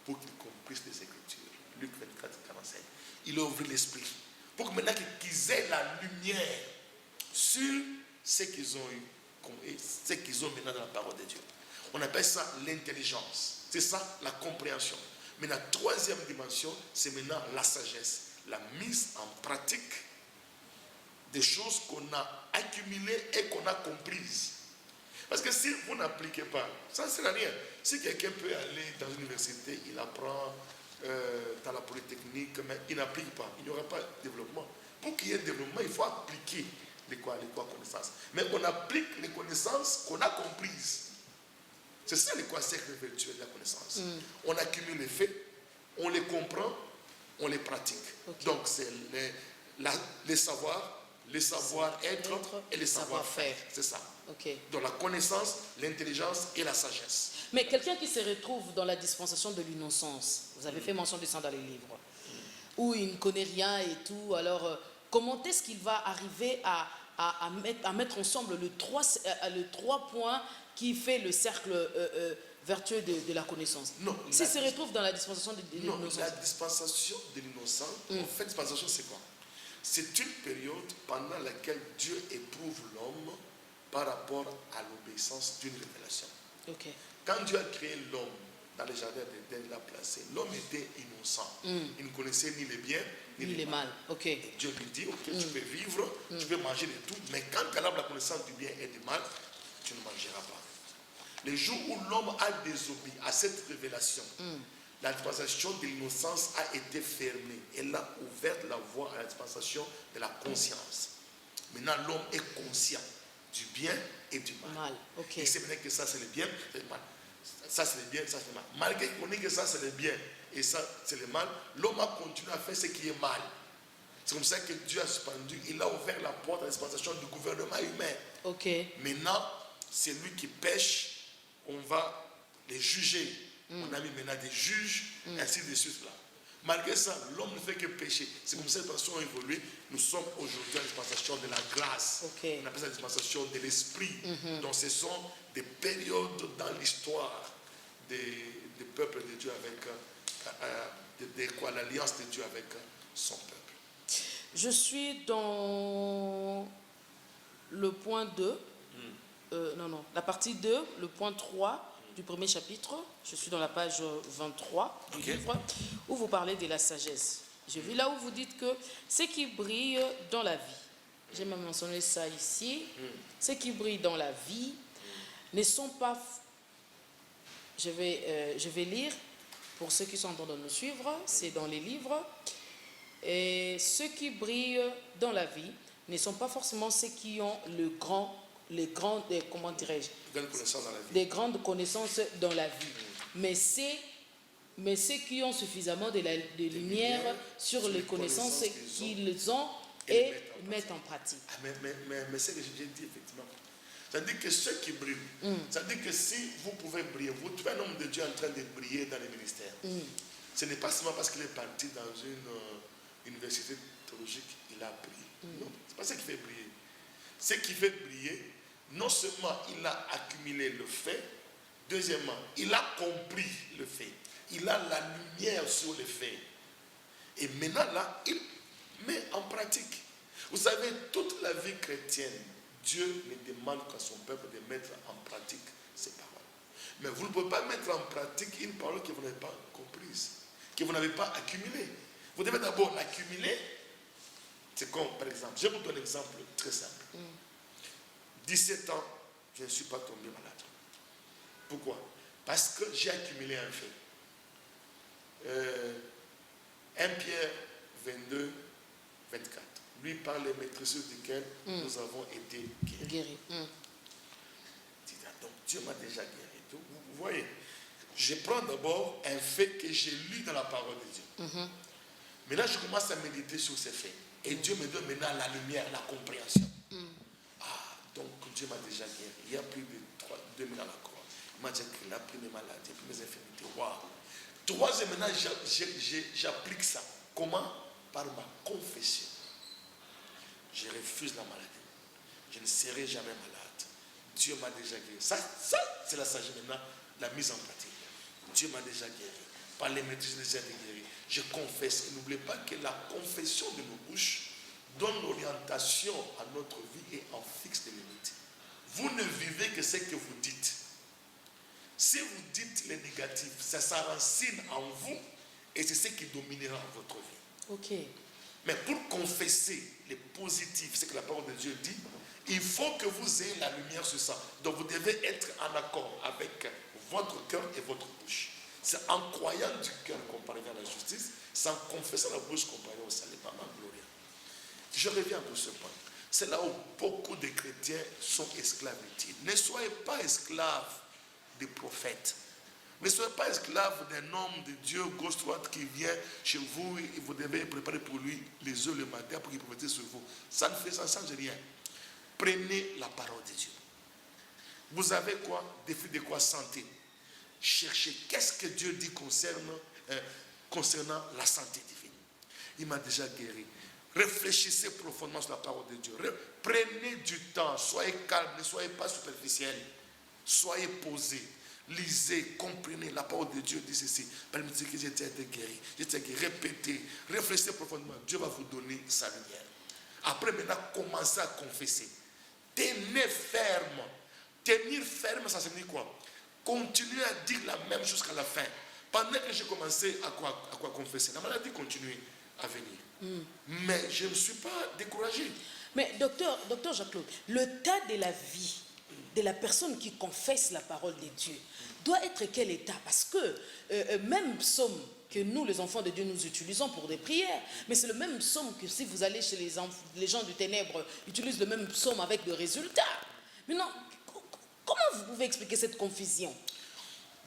pour qu'ils comprissent les Écritures. Luc 24, 45. Il leur ouvrit l'esprit pour que maintenant qu'ils aient la lumière sur ce qu'ils ont eu et ce qu'ils ont maintenant dans la parole de Dieu. On appelle ça l'intelligence. C'est ça la compréhension. Mais la troisième dimension, c'est maintenant la sagesse. La mise en pratique des choses qu'on a accumulées et qu'on a comprises. Parce que si vous n'appliquez pas, ça ne sert à rien. Si quelqu'un peut aller dans une université, il apprend dans la polytechnique, mais il n'applique pas, il n'y aura pas de développement. Pour qu'il y ait développement, il faut appliquer les connaissances. Mais on applique les connaissances qu'on a comprises. C'est ça l'équation virtuelle de la connaissance. On accumule les faits, on les comprend, on les pratique. Okay. Donc c'est les savoirs, les savoir-être et les savoir-faire. C'est ça. Okay. Donc la connaissance, l'intelligence et la sagesse. Mais quelqu'un qui se retrouve dans la dispensation de l'innocence, vous avez fait mention de ça dans les livres, où il ne connaît rien et tout, alors comment est-ce qu'il va arriver à mettre ensemble les trois points qui fait le cercle vertueux de la connaissance? Non. S'il se retrouve dans la dispensation de l'innocence. Non, la dispensation de l'innocence, en fait, dispensation c'est quoi? C'est une période pendant laquelle Dieu éprouve l'homme par rapport à l'obéissance d'une révélation. Okay. Quand Dieu a créé l'homme dans le jardin d'Éden, il l'a placé. L'homme était innocent. Il ne connaissait ni les biens ni les mal. Okay. Et Dieu lui dit, ok, tu peux vivre, tu peux manger de tout, mais quand tu as la connaissance du bien et du mal, tu ne mangeras pas. Le jour où l'homme a désobéi à cette révélation, la dispensation de l'innocence a été fermée. Elle a ouvert la voie à la dispensation de la conscience. Maintenant, l'homme est conscient du bien et du mal. Okay. Il sait maintenant que ça c'est le bien, c'est le mal. Ça c'est le bien, ça c'est le mal. Malgré qu'on dit que ça c'est le bien et ça c'est le mal, l'homme a continué à faire ce qui est mal. C'est comme ça que Dieu a suspendu, il a ouvert la porte à la dispensation du gouvernement humain. Okay. Maintenant, c'est lui qui pêche, on va les juger. On a mis maintenant des juges, ainsi de suite là. Malgré ça, l'homme ne fait que pécher. C'est comme ça que les personnes ont évolué. Nous sommes aujourd'hui à la dispensation de la grâce. Okay. On appelle ça la dispensation de l'esprit. Donc ce sont des périodes dans l'histoire des peuples de Dieu avec l'alliance de Dieu avec son peuple. Je suis dans le point 2. La partie 2, le point 3 du premier chapitre. Je suis dans la page 23 du livre, où vous parlez de la sagesse. J'ai vu là où vous dites que ce qui brille dans la vie, j'ai même mentionné ça ici, ce qui brille dans la vie ne sont pas... Je vais lire, pour ceux qui sont en train de nous suivre, c'est dans les livres. Et ceux qui brillent dans la vie ne sont pas forcément ceux qui ont comment dirais-je, des grandes connaissances dans la vie. Mais ceux qui ont suffisamment de lumière sur les connaissances qu'ils ont et mettent en pratique. Mais c'est ce que j'ai dit effectivement. C'est-à-dire que ceux qui brillent, c'est-à-dire que si vous pouvez briller, vous trouvez un homme de Dieu en train de briller dans les ministères. Ce n'est pas seulement parce qu'il est parti dans une université théologique, il a brillé. Non, ce n'est pas ça qui fait briller. Ce qui fait briller, non seulement il a accumulé le fait, deuxièmement, il a compris le fait. Il a la lumière sur le fait. Et maintenant, là, il met en pratique. Vous savez, toute la vie chrétienne, Dieu ne demande qu'à son peuple de mettre en pratique ses paroles. Mais vous ne pouvez pas mettre en pratique une parole que vous n'avez pas comprise, que vous n'avez pas accumulée. Vous devez d'abord l'accumuler. C'est comme, par exemple, je vous donne un exemple très simple. 17 ans, je ne suis pas tombé malade. Pourquoi? Parce que j'ai accumulé un fait. 1 Pierre 22, 24. lui par les maîtresses duquel nous avons été guéris. Guéri. Donc Dieu m'a déjà guéri. Donc, vous voyez, je prends d'abord un fait que j'ai lu dans la parole de Dieu. Maintenant, je commence à méditer sur ces faits. Et Dieu me donne maintenant la lumière, la compréhension. Ah, donc Dieu m'a déjà guéri. Il y a plus de 2000 à la croix. Il m'a dit qu'il a pris mes maladies, pris mes infirmités. Waouh! Troisième, maintenant, j'applique ça. Comment? Par ma confession. Je refuse la maladie. Je ne serai jamais malade. Dieu m'a déjà guéri. Ça c'est la sagesse maintenant, la mise en pratique. Dieu m'a déjà guéri. Par les maîtrises déjà guéri. Je confesse. Et n'oubliez pas que la confession de nos bouches donne l'orientation à notre vie et en fixe des limites. Vous ne vivez que ce que vous dites. Si vous dites les négatifs, ça s'enracine en vous et c'est ce qui dominera votre vie. Ok. Mais pour confesser les positifs, ce que la parole de Dieu dit, il faut que vous ayez la lumière sur ça. Donc vous devez être en accord avec votre cœur et votre bouche. C'est en croyant du cœur qu'on parvient à la justice, c'est en confessant la bouche qu'on parvient au salut par ma gloire. Je reviens à ce point. C'est là où beaucoup de chrétiens sont esclaves utiles. Ne soyez pas esclaves des prophètes. Ne soyez pas esclaves d'un homme de Dieu gauche-droite qui vient chez vous et vous devez préparer pour lui les œufs le matin pour qu'il prophétise sur vous. Ça ne change rien. Prenez la parole de Dieu. Vous avez quoi? Défi de quoi? Santé. Cherchez qu'est-ce que Dieu dit concernant la santé divine. Il m'a déjà guéri. Réfléchissez profondément sur la parole de Dieu. Prenez du temps. Soyez calme. Ne soyez pas superficiel. Soyez posé. Lisez, comprenez. La parole de Dieu dit ceci. Permettez que j'ai été guéri. J'ai été guéri. Répétez. Réfléchissez profondément. Dieu va vous donner sa lumière. Après, maintenant, commencez à confesser. Tenez ferme. Tenir ferme, ça signifie quoi? Continuez à dire la même chose qu'à la fin. Pendant que j'ai commencé à quoi confesser, la maladie continue à venir. Mais je ne suis pas découragé. Mais docteur Jean-Claude, le tas de la vie de la personne qui confesse la parole de Dieu doit être quel état? Parce que même psaume que nous, les enfants de Dieu, nous utilisons pour des prières, mais c'est le même psaume que si vous allez chez les gens du ténèbre, utilisent le même psaume avec des résultats. Maintenant, comment vous pouvez expliquer cette confusion?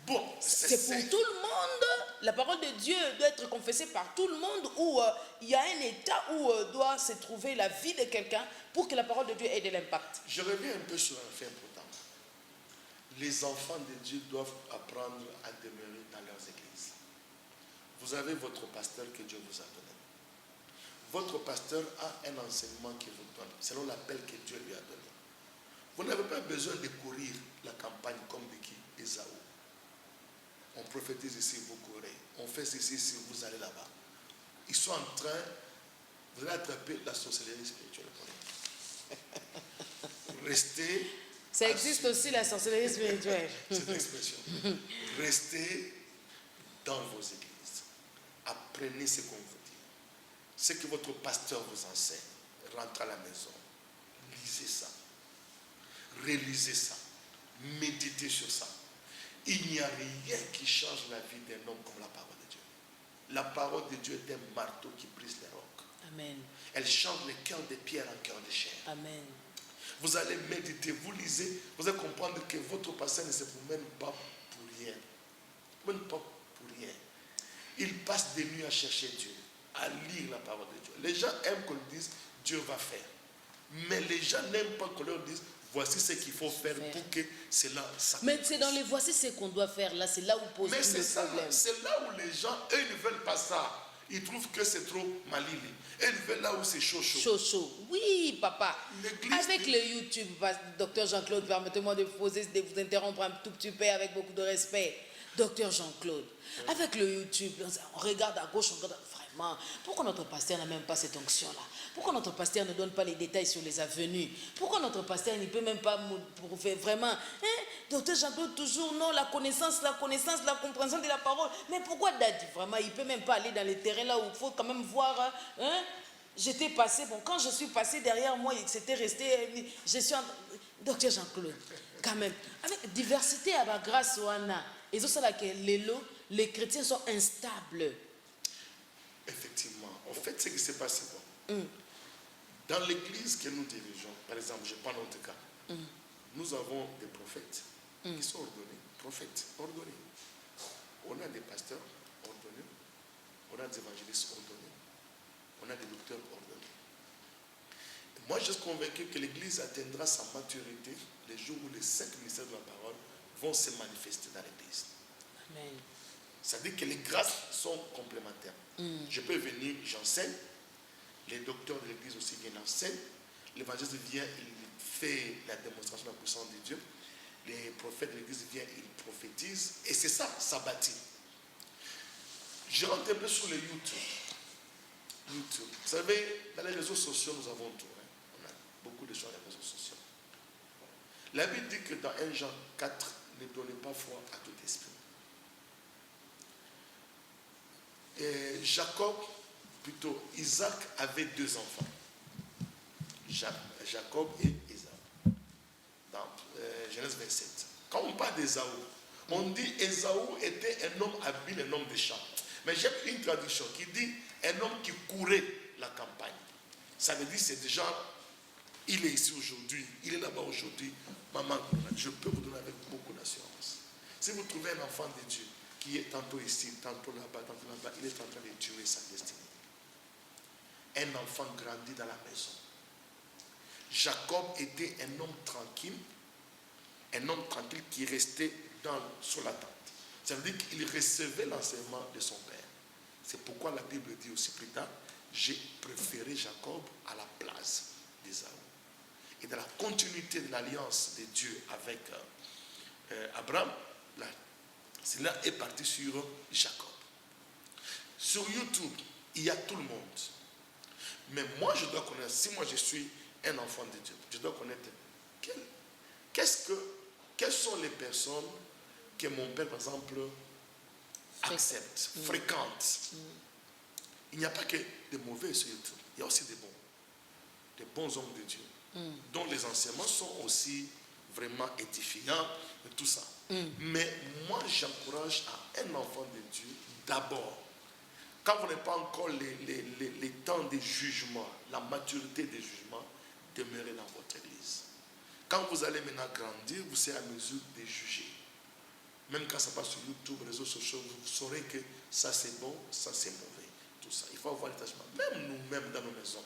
Bon, c'est pour tout le monde. La parole de Dieu doit être confessée par tout le monde, ou il y a un état où doit se trouver la vie de quelqu'un pour que la parole de Dieu ait de l'impact. Je reviens un peu sur un fait important. Les enfants de Dieu doivent apprendre à demeurer dans leurs églises. Vous avez votre pasteur que Dieu vous a donné. Votre pasteur a un enseignement qu'il vous donne, selon l'appel que Dieu lui a donné. Vous n'avez pas besoin de courir la campagne comme de qui? Ésaü. On prophétise ici, vous courez. On fait ceci, ici, vous allez là-bas. Ils sont en train, vous allez attraper la sorcellerie spirituelle. Restez. Ça existe aussi, la sorcellerie spirituelle. Cette expression. Restez dans vos églises. Apprenez ce qu'on vous dit. Ce que votre pasteur vous enseigne. Rentrez à la maison. Lisez ça. Réalisez ça. Méditez sur ça. Il n'y a rien qui change la vie d'un homme comme la parole de Dieu. La parole de Dieu est un marteau qui brise les rocs. Amen. Elle change les cœurs de pierre en cœur de chair. Amen. Vous allez méditer, vous lisez, vous allez comprendre que votre passé ne se trouve même pas pour rien. Même pas pour rien. Il passe des nuits à chercher Dieu, à lire la parole de Dieu. Les gens aiment qu'on leur dise Dieu va faire. Mais les gens n'aiment pas qu'on leur dise voici ce qu'il faut faire pour que cela s'accomplisse. Mais c'est dans les voici ce qu'on doit faire là, c'est là où pose mais tout le problème. C'est là où les gens, eux, ne veulent pas ça. Ils trouvent que c'est trop malili. Et ils veulent là où c'est chaud. Chaud. Oui, papa. Avec le YouTube, docteur Jean-Claude, permettez-moi de vous interrompre un tout petit peu avec beaucoup de respect. Docteur Jean-Claude, avec le YouTube, on regarde à gauche, on regarde vraiment. Pourquoi notre pasteur n'a même pas cette onction-là? Pourquoi notre pasteur ne donne pas les détails sur les avenues? Pourquoi notre pasteur ne peut même pas prouver vraiment? Docteur Jean-Claude, toujours non, la connaissance, la compréhension de la parole. Mais pourquoi Daddy, vraiment, il ne peut même pas aller dans les terrains là où il faut quand même voir. J'étais passé, quand je suis passé derrière moi, c'était resté. Je suis Docteur Jean-Claude, quand même, avec diversité à la grâce au Anna. Et c'est ça que les chrétiens sont instables. Effectivement. En fait, ce qui s'est passé, Dans l'église que nous dirigeons, par exemple, je prends notre cas, nous avons des prophètes qui sont ordonnés, prophètes ordonnés. On a des pasteurs ordonnés, on a des évangélistes ordonnés, on a des docteurs ordonnés. Et moi, je suis convaincu que l'église atteindra sa maturité les jours où les 5 mystères de la parole vont se manifester dans l'église. Amen. C'est-à-dire que les grâces sont complémentaires. Je peux venir, j'enseigne. Les docteurs de l'église aussi viennent enseigner. L'évangéliste vient, il fait la démonstration de la puissance de Dieu. Les prophètes de l'église viennent, ils prophétisent. Et c'est ça, ça bâtit. Je rentre un peu sur les YouTube. YouTube. Vous savez, dans les réseaux sociaux, nous avons tout. On a beaucoup de choses dans les réseaux sociaux. La Bible dit que dans 1 Jean 4, ne donnez pas foi à tout esprit. Et Jacob, plutôt Isaac, avait 2 enfants. Jacob et Ésaü. Dans Genèse 27. Quand on parle d'Ésaü, on dit Ésaü était un homme habile, un homme de champ. Mais j'ai une traduction qui dit un homme qui courait la campagne. Ça veut dire c'est déjà, il est ici aujourd'hui, il est là-bas aujourd'hui. Maman, je peux vous donner avec beaucoup d'assurance. Si vous trouvez un enfant de Dieu qui est tantôt ici, tantôt là-bas, il est en train de tuer sa destinée. Un enfant grandit dans la maison. Jacob était un homme tranquille qui restait sur la tente. Ça veut dire qu'il recevait l'enseignement de son père. C'est pourquoi la Bible dit aussi plus tard, j'ai préféré Jacob à la place d'Ésaü. Et dans la continuité de l'alliance de Dieu avec Abraham, cela est parti sur Jacob. Sur YouTube, il y a tout le monde. Mais moi, je dois connaître, si moi je suis un enfant de Dieu, je dois connaître quelles sont les personnes que mon père, par exemple, accepte, fréquente. Il n'y a pas que des mauvais sur YouTube, il y a aussi des bons hommes de Dieu, dont les enseignements sont aussi vraiment édifiants et tout ça. Mais moi, j'encourage à un enfant de Dieu, d'abord, quand vous n'avez pas encore les temps de jugement, la maturité des jugements, demeurez dans votre église. Quand vous allez maintenant grandir, vous serez à mesure de juger. Même quand ça passe sur YouTube, réseaux sociaux, vous saurez que ça c'est bon, ça c'est mauvais. Tout ça. Il faut avoir l'attachement. Même nous-mêmes dans nos maisons.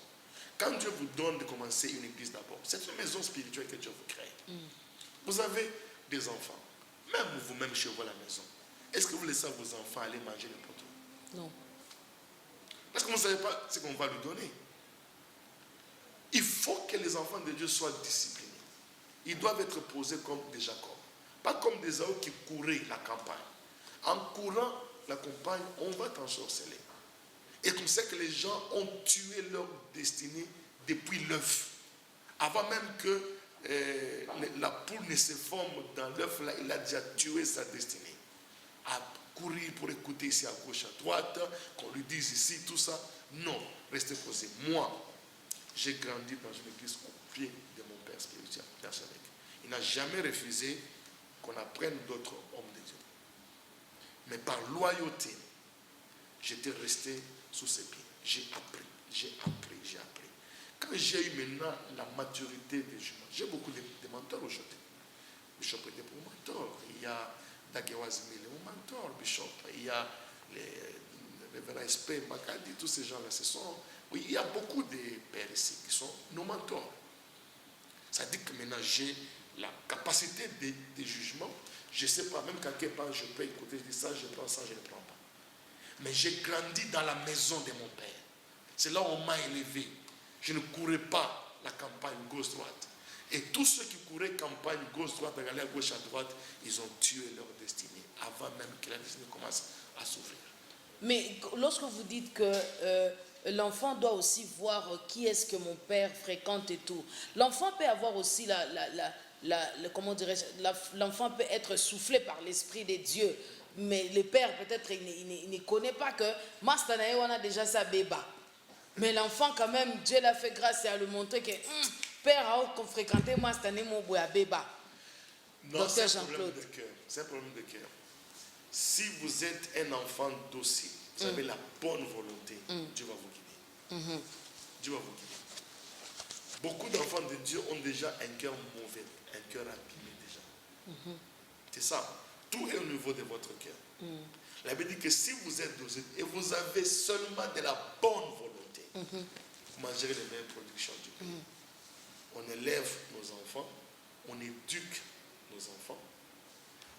Quand Dieu vous donne de commencer une église d'abord, c'est une maison spirituelle que Dieu vous crée. Vous avez des enfants. Même vous-même chez vous à la maison. Est-ce que vous laissez vos enfants aller manger n'importe où? Non. Parce que vous ne savez pas ce qu'on va lui donner. Il faut que les enfants de Dieu soient disciplinés. Ils doivent être posés comme des Jacob. Pas comme des Ésaü qui couraient la campagne. En courant la campagne, on va t'ensorceler. Et comme ça que les gens ont tué leur destinée depuis l'œuf. Avant même que la poule ne se forme dans l'œuf, là, il a déjà tué sa destinée. À courir pour écouter ici à gauche, à droite, qu'on lui dise ici, tout ça. Non, restez posé. Moi, j'ai grandi dans une église au pied de mon père spirituel, Père Sénèque. Il n'a jamais refusé qu'on apprenne d'autres hommes de Dieu. Mais par loyauté, j'étais resté sous ses pieds. J'ai appris. Quand j'ai eu maintenant la maturité des juments, j'ai beaucoup de mentors aujourd'hui. Bishop était pour mentor. Il y a Dagewazmile, mon mentor, Bishop. Il y a le révérend SP, Makadi, tous ces gens-là. Oui, il y a beaucoup de pères ici qui sont nos mentors. Ça dit que maintenant j'ai la capacité de jugement. Je ne sais pas, même quand quelque part je peux écouter, je dis ça, je prends ça, je ne prends pas. Mais j'ai grandi dans la maison de mon père. C'est là où on m'a élevé. Je ne courais pas la campagne gauche-droite. Et tous ceux qui couraient campagne gauche-droite, aller à gauche, à droite, ils ont tué leur destinée avant même que la destinée commence à s'ouvrir. Mais lorsque vous dites que l'enfant doit aussi voir qui est-ce que mon père fréquente et tout, l'enfant peut avoir aussi comment dirais-je, l'enfant peut être soufflé par l'Esprit de Dieu, mais le père peut-être il ne connaît pas que Mastanae on a déjà sa béba. Mais l'enfant quand même, Dieu l'a fait grâce à lui montrer que père a fréquenté Mastanae mon boya béba. Non, c'est un problème de cœur. C'est un problème de cœur. Si vous êtes un enfant docile, vous avez la bonne volonté, Dieu va vous guider. Dieu va vous guider. Beaucoup d'enfants de Dieu ont déjà un cœur mauvais, un cœur abîmé déjà. C'est ça. Tout est au niveau de votre cœur. La Bible dit que si vous êtes dosé et vous avez seulement de la bonne volonté, vous mangerez les meilleures productions du pays. On élève nos enfants, on éduque nos enfants,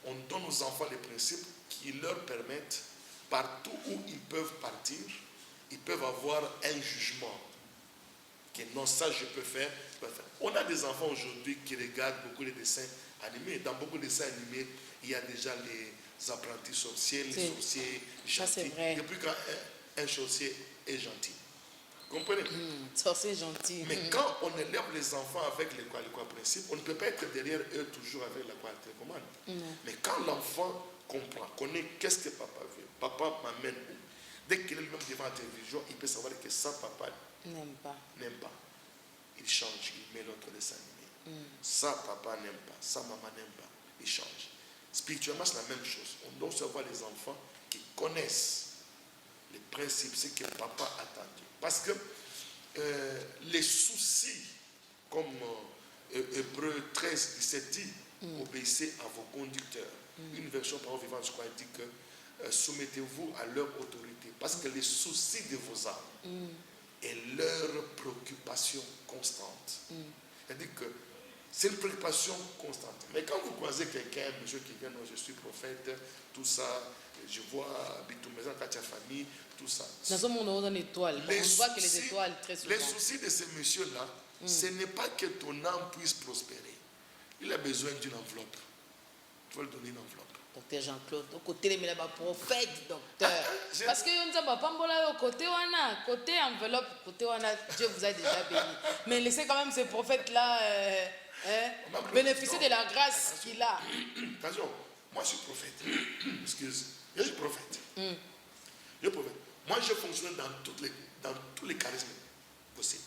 on donne aux enfants les principes qui leur permettent, partout où ils peuvent partir, ils peuvent avoir un jugement. Que non, ça je peux faire, je peux faire. On a des enfants aujourd'hui qui regardent beaucoup de dessins animés. Dans beaucoup de dessins animés, il y a déjà les apprentis sorciers, les sorciers gentils. Depuis quand un sorcier est gentil. Comprenez? Sorcier gentil. Mais quand on élève les enfants avec les quoi principes, on ne peut pas être derrière eux toujours avec la qualité commande. Mais quand l'enfant comprend, connaît qu'est-ce que papa veut, papa m'amène où, dès qu'il est lui-même devant la télévision, il peut savoir que ça, papa n'aime pas. Il change, il met l'autre dessin animé. Ça, papa n'aime pas, ça, maman n'aime pas, il change. Spirituellement, c'est la même chose. On doit savoir les enfants qui connaissent les principes, ce que papa attend. Parce que les soucis, comme Hébreux 13, 17 dit, obéissez à vos conducteurs. Une version parole vivante, je crois, dit que soumettez-vous à leur autorité. Parce que les soucis de vos âmes et leur préoccupation constante. C'est-à-dire que c'est une préoccupation constante. Mais quand vous croisez quelqu'un, monsieur qui vient, non, je suis prophète, tout ça, je vois Bitumeza, Katia Famille, tout ça. Dans un monde, on a une étoile. On voit que les étoiles, très souvent. Les soucis de ces messieurs-là, ce n'est pas que ton âme puisse prospérer. Il a besoin d'une enveloppe. Tu vas lui donner une enveloppe. Docteur Jean-Claude, au côté de mes prophète, docteur. Parce que nous avons pas au côté wana, côté enveloppe, côté wana, Dieu vous a déjà béni. Mais laissez quand même ce prophète-là bénéficier de la grâce qu'il a. Attention, moi je suis prophète. Excuse, je suis prophète. Je suis prophète. Moi je fonctionne dans tous les charismes possibles.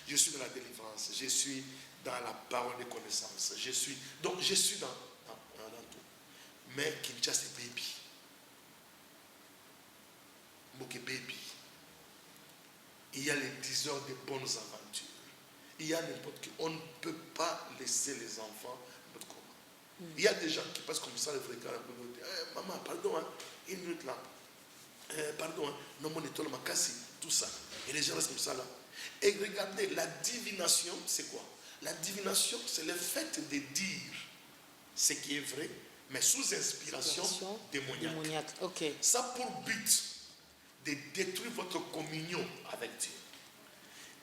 Je suis dans la délivrance, je suis dans la parole de connaissance, je suis dans tout. Mais Kinshasa c'est baby. Moké baby. Il y a les 10 heures de bonnes aventures. Il y a n'importe qui. On ne peut pas laisser les enfants n'importe comment. Il y a des gens qui passent comme ça, les fréquents, maman, pardon, hein, une minute là. Pardon, hein, non, mon étoile m'a cassé, tout ça. Et les gens restent comme ça là. Et regardez, la divination, c'est quoi? La divination, c'est le fait de dire ce qui est vrai, mais sous inspiration démoniaque. Okay. Ça pour but de détruire votre communion avec Dieu,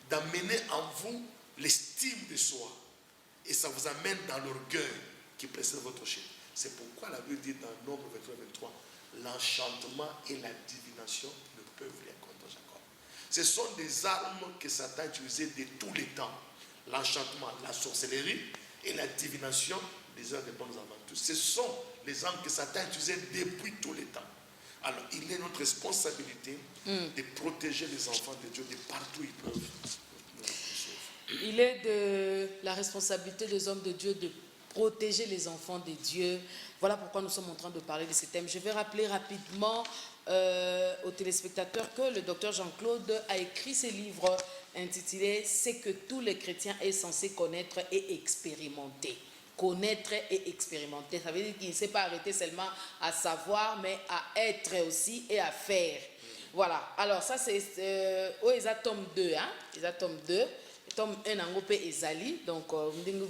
d'amener en vous l'estime de soi, et ça vous amène dans l'orgueil qui précède votre chef. C'est pourquoi la Bible dit dans Nombre 23, l'enchantement et la divination ne peuvent rien contre Jacob. Ce sont des armes que Satan a utilisées de tous les temps. L'enchantement, la sorcellerie et la divination, des heures de bonnes aventures. Ce sont les armes que Satan a utilisées depuis tous les temps. Alors, il est notre responsabilité de protéger les enfants de Dieu de partout où ils peuvent. Il est de la responsabilité des hommes de Dieu de protéger les enfants de Dieu. Voilà pourquoi nous sommes en train de parler de ce thème. Je vais rappeler rapidement aux téléspectateurs que le docteur Jean-Claude a écrit ce livre intitulé « C'est que tous les chrétiens est censé connaître et expérimenter ». Connaître et expérimenter. Ça veut dire qu'il ne s'est pas arrêté seulement à savoir, mais à être aussi et à faire. Voilà. Alors ça c'est tome 2. Hein? Tome 2. Tome 1 en groupe Ezali. Donc volume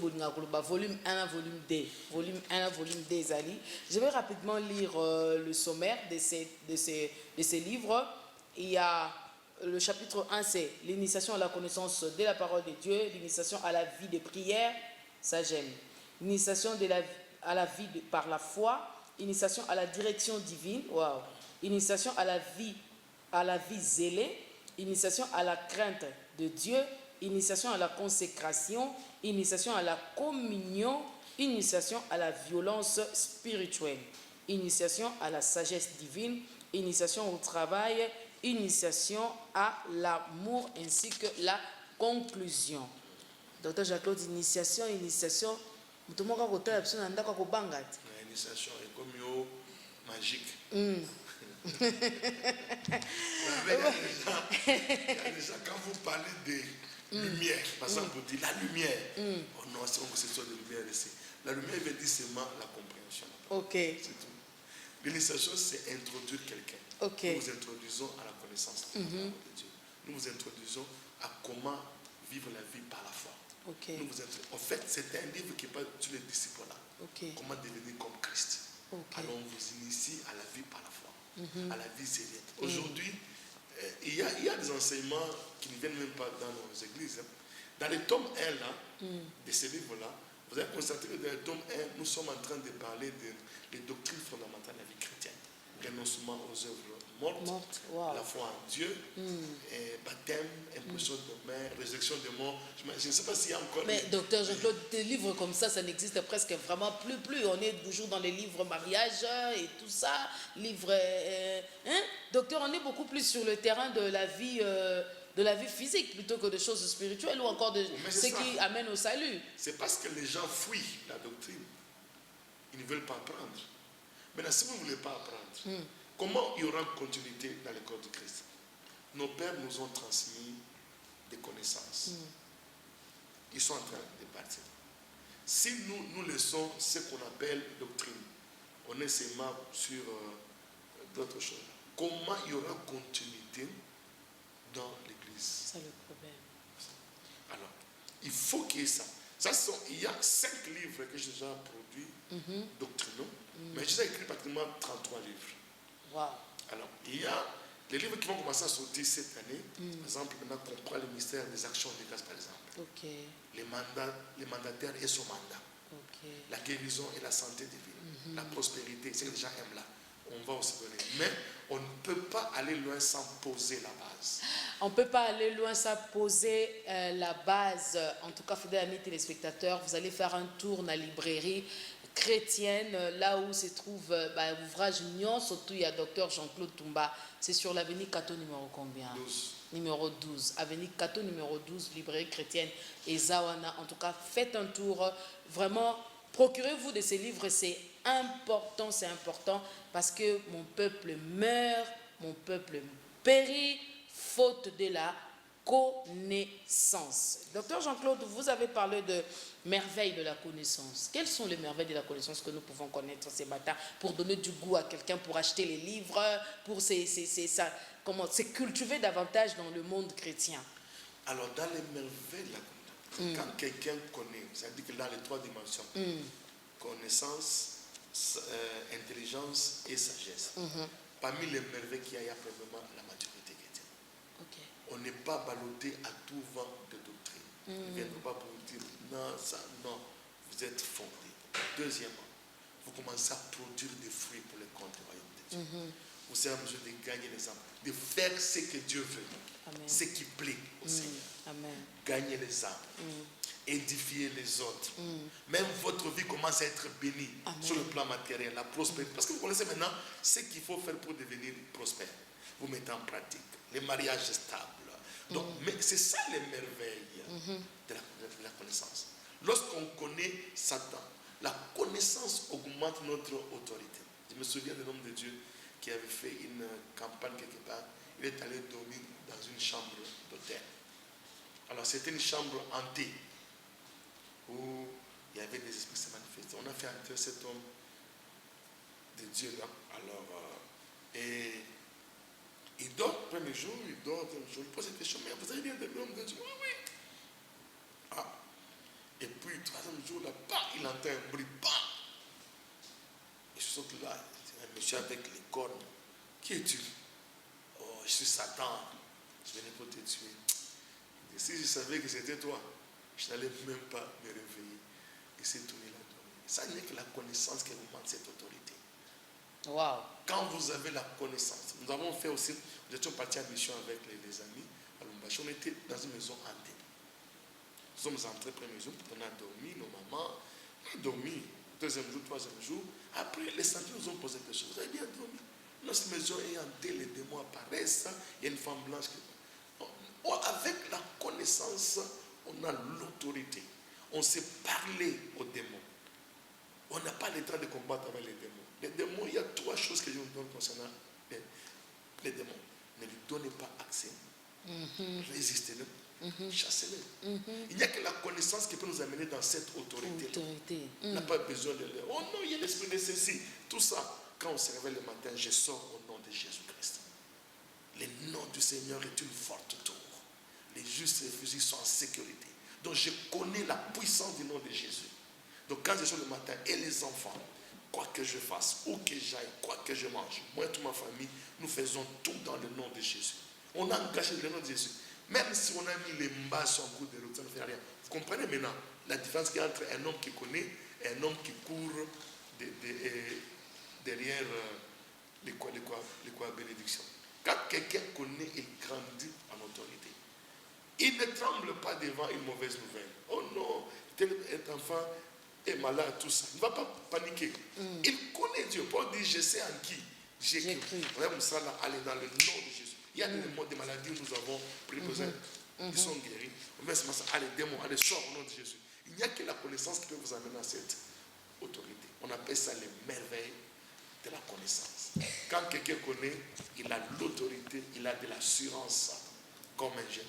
1 volume 2. Volume 1 volume 2 Ezali. Je vais rapidement lire le sommaire de ces livres. Il y a le chapitre 1, c'est l'initiation à la connaissance de la parole de Dieu, l'initiation à la vie de prière, ça j'aime. Initiation à la vie par la foi, initiation à la direction divine, wow. Initiation à la vie zélée, initiation à la crainte de Dieu, initiation à la consécration, initiation à la communion, initiation à la violence spirituelle, initiation à la sagesse divine, initiation au travail, initiation à l'amour ainsi que la conclusion. Docteur Jacques-Claude, initiation. Tout le monde a voté l'option dans l'initiation est comme magique. Il y a déjà, quand vous parlez lumière. Par exemple, on dit la lumière. Oh non, c'est une question de lumière ici. La lumière veut dire seulement la compréhension. Ok. C'est tout. L'initiation, c'est introduire quelqu'un. Ok. Nous vous introduisons à la connaissance de la parole de Dieu. Nous vous introduisons à comment vivre la vie par la foi. Ok. En fait, c'est un livre qui parle sur les disciples là. Ok. Comment devenir comme Christ. Ok. Alors on vous initie à la vie par la foi, à la vie sérieux. Aujourd'hui, il y a des enseignements qui ne viennent même pas dans nos églises. Hein. Dans le tome 1 là, de ce livre-là, vous avez constaté que dans le tome 1, nous sommes en train de parler des doctrines fondamentales de la vie chrétienne. Renoncement aux œuvres mortes, wow. la foi en Dieu, baptême, imposition de main, résurrection de mort. Je ne sais pas s'il y a encore... Mais docteur Jean-Claude, des livres comme ça n'existe presque vraiment plus. On est toujours dans les livres mariage et tout ça. Livres... Docteur, on est beaucoup plus sur le terrain de la vie physique plutôt que de choses spirituelles ou encore de ce qui amène au salut. C'est parce que les gens fuient la doctrine. Ils ne veulent pas apprendre. Maintenant, si vous ne voulez pas apprendre, comment il y aura une continuité dans le corps de Christ? Nos pères nous ont transmis des connaissances. Ils sont en train de partir. Si nous laissons ce qu'on appelle doctrine, on est seulement sur d'autres choses. Comment il y aura continuité dans l'Église? C'est le problème. Alors, il faut qu'il y ait ça. Il y a 5 livres que j'ai déjà produits, doctrinaux, mais j'ai écrit pratiquement 33 livres. Wow. Alors, il y a les livres qui vont commencer à sortir cette année. Par exemple, maintenant qu'on prend le ministère des Actions de grâce, par exemple. Ok. Les mandataires et son mandat. Ok. La guérison et la santé divine. La prospérité, c'est que les gens aiment là. On va aussi donner. Mais on ne peut pas aller loin sans poser la base. On ne peut pas aller loin sans poser la base. En tout cas, fidèles amis téléspectateurs, vous allez faire un tour dans la librairie chrétienne, là où se trouve l'ouvrage Nyon, surtout il y a Dr Jean-Claude Toumba. C'est sur l'avenue Cato numéro combien? 12. Numéro 12. Avenue Cato numéro 12, librairie chrétienne et Zawana. En tout cas, faites un tour. Vraiment, procurez-vous de ces livres. C'est important parce que mon peuple meurt, mon peuple périt, faute de la connaissance. Docteur Jean-Claude, vous avez parlé de merveilles de la connaissance. Quelles sont les merveilles de la connaissance que nous pouvons connaître ces matins pour donner du goût à quelqu'un, pour acheter les livres, pour se cultiver davantage dans le monde chrétien? Alors, dans les merveilles de la connaissance, quand quelqu'un connaît, c'est-à-dire que dans les 3 dimensions, connaissance, intelligence et sagesse, parmi les merveilles qu'il y a premièrement la maturité chrétienne. Okay. On n'est pas ballotté à tout vent de doctrine. Ils ne viennent pas pour vous dire non, ça, non, vous êtes fondé. Deuxièmement, vous commencez à produire des fruits pour le compte du royaume de Dieu. Vous êtes en mesure de gagner les âmes, de faire ce que Dieu veut, Amen. Ce qui plaît au Seigneur. Amen. Gagner les âmes, édifier les autres. Même votre vie commence à être bénie. Amen. Sur le plan matériel, la prospérité. Parce que vous connaissez maintenant ce qu'il faut faire pour devenir prospère. Vous mettez en pratique les mariages stables. Donc, mais c'est ça les merveilles de la connaissance. Lorsqu'on connaît Satan, la connaissance augmente notre autorité. Je me souviens d'un homme de Dieu qui avait fait une campagne quelque part. Il est allé dormir dans une chambre d'hôtel. Alors c'était une chambre hantée où il y avait des esprits qui se manifestaient. On a fait entrer cet homme de Dieu là. Alors, et il dort le premier jour, il pose cette question, mais vous avez bien dormi, l'homme de Dieu? Oui, oui. Ah. Et puis, le troisième jour, là, bam, il entend un bruit, bam. Il se saute là, un monsieur avec les cornes. Qui es-tu? Oh, je suis Satan. Je venais pour te tuer. Et si je savais que c'était toi, je n'allais même pas me réveiller. Il s'est tourné là. Ça n'est que la connaissance qui augmente cette autorité. Wow. Quand vous avez la connaissance, nous avons fait aussi, nous étions partis en mission avec les amis à Lumbashi. On était dans une maison hantée. Nous sommes entrés premier jour, on a dormi, nos mamans, on a dormi, deuxième jour, troisième jour. Après, les sentiers nous ont posé des choses. Vous avez bien dormi? Notre maison est hantée, les démons apparaissent, il y a une femme blanche qui... Avec la connaissance, on a l'autorité. On sait parler aux démons. On n'a pas le temps de combattre avec les démons. Les démons, il y a 3 choses que je vous donne concernant les démons. Ne lui donnez pas accès. Résistez-le. Chassez-les. Il n'y a que la connaissance qui peut nous amener dans cette autorité-là. On n'a pas besoin de leur... Oh non, il y a l'esprit de ceci. Tout ça, quand on se réveille le matin, je sors au nom de Jésus-Christ. Le nom du Seigneur est une forte tour. Les justes et les fusils sont en sécurité. Donc je connais la puissance du nom de Jésus. Donc quand je sors le matin et les enfants, quoi que je fasse, où que j'aille, quoi que je mange, moi et toute ma famille, nous faisons tout dans le nom de Jésus. On a engagé le nom de Jésus. Même si on a mis les mbas sur un coup de route, ça ne fait rien. Vous comprenez maintenant la différence qu'il y a entre un homme qui connaît et un homme qui court derrière les quoi bénédiction. Quand quelqu'un connaît, il grandit en autorité. Il ne tremble pas devant une mauvaise nouvelle. Oh non, tel enfant est malade, tout ça. Il ne va pas paniquer. Il connaît Dieu. Paul dit, je sais en qui j'ai cru. Vraiment, ça là, aller dans le nom de Jésus. Il y a des maladies où nous avons pris besoin. Ils sont guéris. On va se dire, allez, démons, allez, sors au nom de Jésus. Il n'y a que la connaissance qui peut vous amener à cette autorité. On appelle ça les merveilles de la connaissance. Quand quelqu'un connaît, il a l'autorité, il a de l'assurance comme un géant.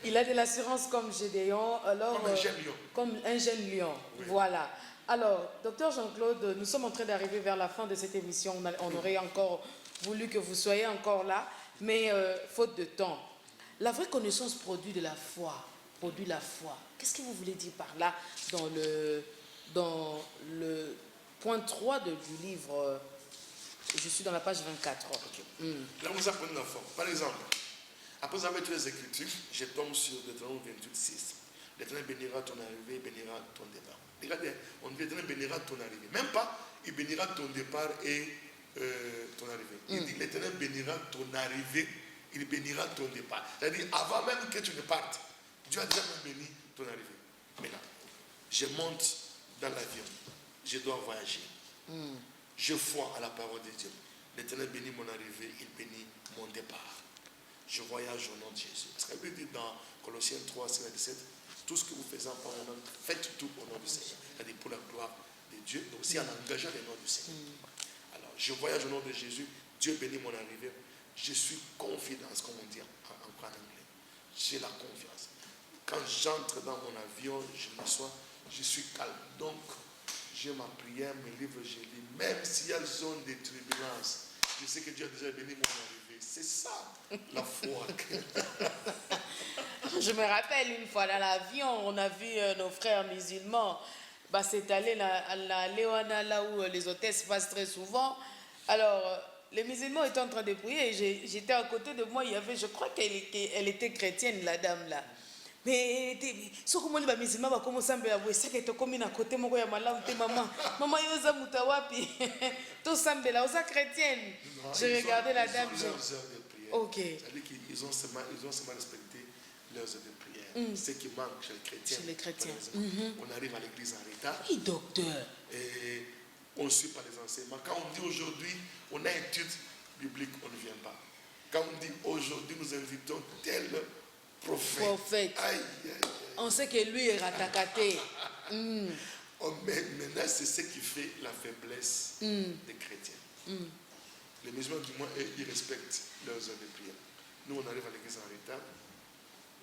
Il a de l'assurance comme Gédéon, alors, comme un jeune lion. Comme un jeune lion, oui. Voilà. Alors, docteur Jean-Claude, nous sommes en train d'arriver vers la fin de cette émission. On aurait encore voulu que vous soyez encore là, mais faute de temps. La vraie connaissance produit de la foi. Produit la foi. Qu'est-ce que vous voulez dire par là dans le point 3 du livre? Je suis dans la page 24. Okay. Là, vous apprenez la foi. Par exemple, après avoir toutes les Écritures, je tombe sur Deutéronome 28:6. L'Éternel bénira ton arrivée, bénira ton départ. Regardez, on dit l'Éternel bénira ton arrivée. Même pas, il bénira ton départ et ton arrivée. Il dit l'Éternel bénira ton arrivée, il bénira ton départ. C'est-à-dire, avant même que tu ne partes, Dieu a déjà béni ton arrivée. Maintenant, je monte dans l'avion, je dois voyager. Je crois à la parole de Dieu. L'Éternel bénit mon arrivée, il bénit mon départ. Je voyage au nom de Jésus. Parce qu'il dit dans Colossiens 3, 17, tout ce que vous faites en mon nom, faites tout au nom du Seigneur. C'est-à-dire pour la gloire de Dieu, mais aussi en engageant le nom du Seigneur. Alors, je voyage au nom de Jésus, Dieu bénit mon arrivée. Je suis confidence, comme on dit en anglais. J'ai la confiance. Quand j'entre dans mon avion, je m'assois, je suis calme. Donc, j'ai ma prière, mes livres, je lis. Même s'il y a zone de turbulence, je sais que Dieu a déjà béni mon arrivée. C'est ça, la foi. Je me rappelle une fois dans l'avion, on a vu nos frères musulmans s'étaler à la Léona, là où les hôtesses passent très souvent. Alors, les musulmans étaient en train de prier et j'étais à côté de moi, il y avait, je crois qu'elle était chrétienne, la dame là. Mais ce que les musulmans va commencer à me dire, c'est que tu comme à côté de moi, maman, yoza mutawapi, tout semble là, osa chrétienne. Je regardais la dame. Ils ont leurs heures de prière. Ok. C'est-à-dire qu'ils ont seulement respecté leurs heures de prière. Ce qui manque chez les chrétiens. Chez les chrétiens. On arrive à l'église en retard. Oui, docteur. Et on ne suit pas les enseignements. Quand on dit aujourd'hui, on a étude biblique, on ne vient pas. Quand on dit aujourd'hui, nous invitons tel prophète. Aïe, aïe, aïe. On sait que lui est ratakaté. Maintenant, c'est ce qui fait la faiblesse des chrétiens. Les musulmans, du moins, ils respectent leurs heures de prière. Nous, on arrive à l'église en retard.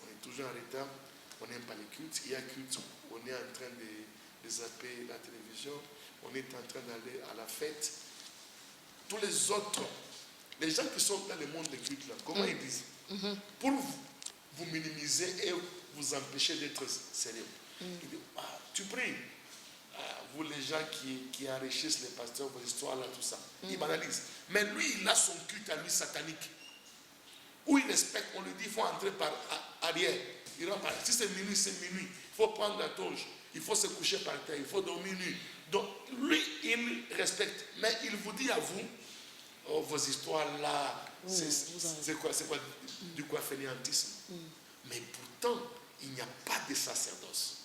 On est toujours en retard. On n'aime pas les cultes. Il y a culte, on est en train de zapper la télévision. On est en train d'aller à la fête. Tous les autres, les gens qui sont dans le monde des cultes, là, comment ils disent? Pour vous minimiser et vous empêcher d'être sérieux. Il dit, tu pries. Vous les gens qui enrichissent les pasteurs, vos histoires là, tout ça. Il banalise. Mais lui, il a son culte à lui satanique. Où il respecte, on lui dit, il faut entrer par arrière. Il rentre par, si c'est minuit, c'est minuit. Il faut prendre la toge. Il faut se coucher par terre. Il faut dormir nu. Donc, lui, il respecte. Mais il vous dit à vous, vos histoires là, c'est quoi du quoi fainéantisme. Mais pourtant, il n'y a pas de sacerdoce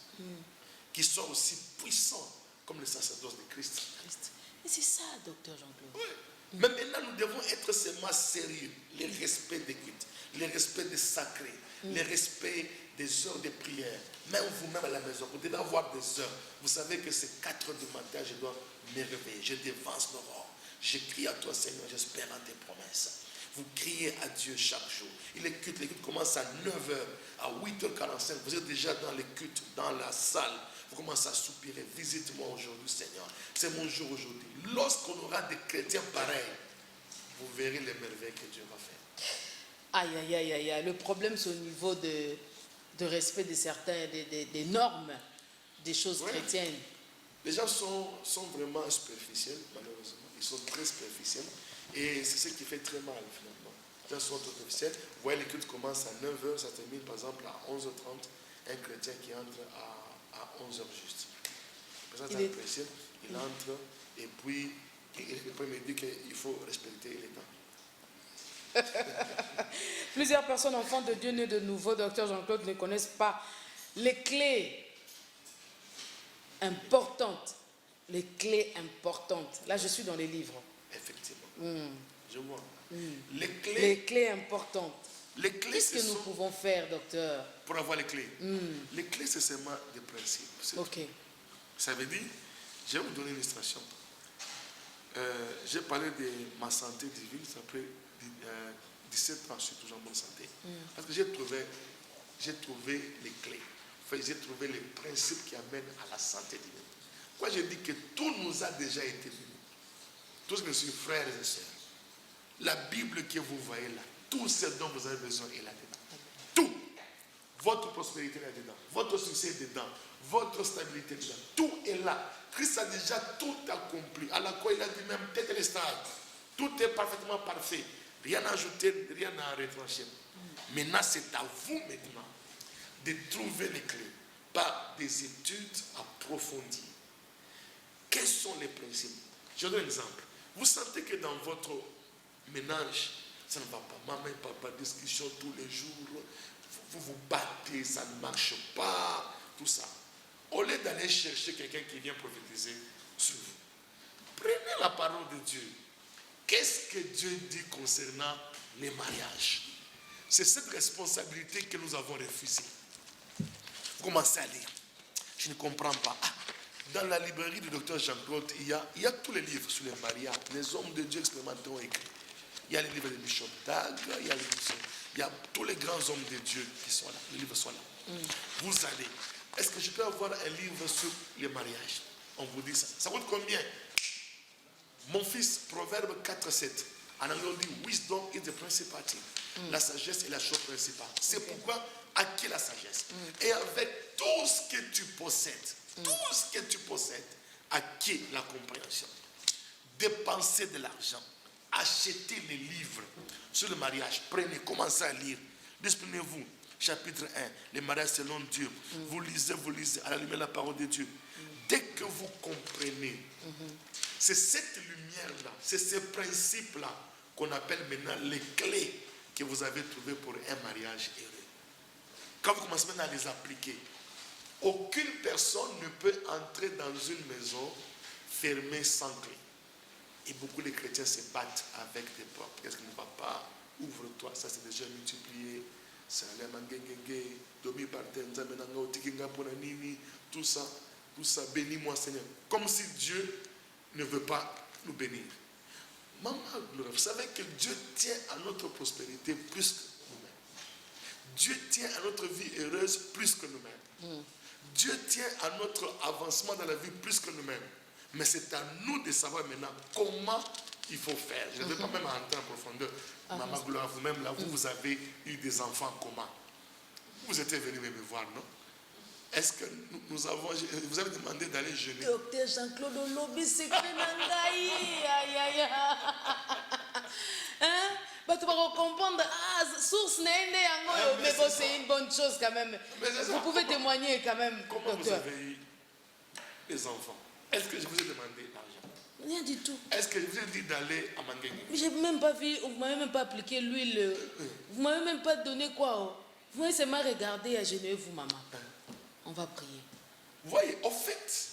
qui soit aussi puissant comme le sacerdoce de Christ. Et c'est ça, docteur Jean-Claude. Oui. Mais maintenant, nous devons être seulement sérieux. Le respect des cultes, le respect des sacrés, le respect des heures de prière. Même vous-même à la maison, vous devez avoir des heures. Vous savez que c'est 4 heures du matin, je dois me réveiller. Je dévance l'aurore. Je crie à toi, Seigneur, j'espère en tes promesses. Vous criez à Dieu chaque jour. Et les cultes commencent à 9h, à 8h45. Vous êtes déjà dans les cultes, dans la salle. Vous commencez à soupirer. Visite-moi aujourd'hui, Seigneur. C'est mon jour aujourd'hui. Lorsqu'on aura des chrétiens pareils, vous verrez les merveilles que Dieu va faire. Aïe, aïe, aïe, aïe, aïe. Le problème, c'est au niveau de respect de certains, des normes, des choses chrétiennes. Les gens sont vraiment superficiels, malheureusement. Ils sont très superficiels. Et c'est ce qui fait très mal, finalement. Les gens sont superficiels. Vous voyez, les cultes commencent à 9h, ça termine par exemple à 11h30. Un chrétien qui entre à 11h juste. Ça, c'est impressionnant. Il entre et puis il me dit qu'il faut respecter les temps. Plusieurs personnes, enfants de Dieu nés de nouveau, docteur Jean-Claude, ne connaissent pas les clés importantes. Les clés importantes. Là, je suis dans les livres. Effectivement. Je vois. Les clés importantes. Les clés, qu'est-ce que nous pouvons faire, docteur? Pour avoir les clés. Les clés, c'est seulement des principes. Ok. Ça veut dire, je vais vous donner une illustration. J'ai parlé de ma santé divine, ça fait 17 ans, je suis toujours en bonne santé. Parce que j'ai trouvé les clés. Enfin, j'ai trouvé les principes qui amènent à la santé divine. Moi, je dis que tout nous a déjà été donné. Tout ce que je suis frères et sœurs. La Bible que vous voyez là, tout ce dont vous avez besoin est là-dedans. Tout. Votre prospérité est là-dedans. Votre succès est dedans. Votre stabilité est dedans. Tout est là. Christ a déjà tout accompli. À la croix, il a dit même, tête les stades. Tout est parfaitement parfait. Rien à ajouter, rien à retrancher. Maintenant, c'est à vous maintenant de trouver les clés par des études approfondies. Quels sont les principes? Je donne un exemple. Vous sentez que dans votre ménage, ça ne va pas. Maman et papa, discussion tous les jours. Vous vous battez, ça ne marche pas. Tout ça. Au lieu d'aller chercher quelqu'un qui vient prophétiser sur vous, prenez la parole de Dieu. Qu'est-ce que Dieu dit concernant les mariages? C'est cette responsabilité que nous avons refusée. Vous commencez à lire. Je ne comprends pas. Dans la librairie du docteur Jean-Claude, il y a tous les livres sur les mariages. Les hommes de Dieu expérimentés ont écrit. Il y a les livres de Bishop Dag, il y a tous les grands hommes de Dieu qui sont là. Les livres sont là. Vous allez. Est-ce que je peux avoir un livre sur les mariages? On vous dit ça. Ça coûte combien? Mon fils, Proverbe 4:7. En anglais, on dit wisdom is the principal thing. La sagesse est la chose principale. C'est pourquoi acquis la sagesse. Et avec tout ce que tu possèdes, acquis la compréhension. Dépensez de l'argent. Achetez les livres sur le mariage. Prenez, commencez à lire. Disponiez-vous. Chapitre 1, les mariages selon Dieu. Vous lisez à la lumière de la parole de Dieu. Dès que vous comprenez, c'est cette lumière-là, c'est ces principes-là qu'on appelle maintenant les clés que vous avez trouvées pour un mariage heureux. Quand vous commencez maintenant à les appliquer, aucune personne ne peut entrer dans une maison fermée sans clé. Et beaucoup de chrétiens se battent avec des portes. Qu'est-ce qui ne va pas? Ouvre-toi, ça c'est déjà multiplié. Tout ça, bénis-moi Seigneur. Comme si Dieu ne veut pas nous bénir. Maman, vous savez que Dieu tient à notre prospérité plus que nous-mêmes. Dieu tient à notre vie heureuse plus que nous-mêmes. Dieu tient à notre avancement dans la vie plus que nous-mêmes. Mais c'est à nous de savoir maintenant comment il faut faire. Je ne vais pas même entrer en profondeur. Maman Gloire, vous-même là, vous avez eu des enfants comment? Vous étiez venu me voir, non? Est-ce que nous avons... Vous avez demandé d'aller jeûner. Docteur Jean-Claude Olobi, c'est aïe, aïe, aïe. Hein? Bah, tu vas comprendre. Ah, source mais bon, c'est une bonne chose quand même. Vous pouvez témoigner quand même. Comment vous avez eu des enfants? Est-ce que je vous ai demandé l'argent? Rien du tout. Est-ce que je vous ai dit d'aller à Manguégué? J'ai même pas vu, vous m'avez même pas appliqué l'huile. Vous m'avez même pas donné quoi. Vous m'avez seulement regardé à genoux, vous, maman. On va prier. Vous voyez, en fait,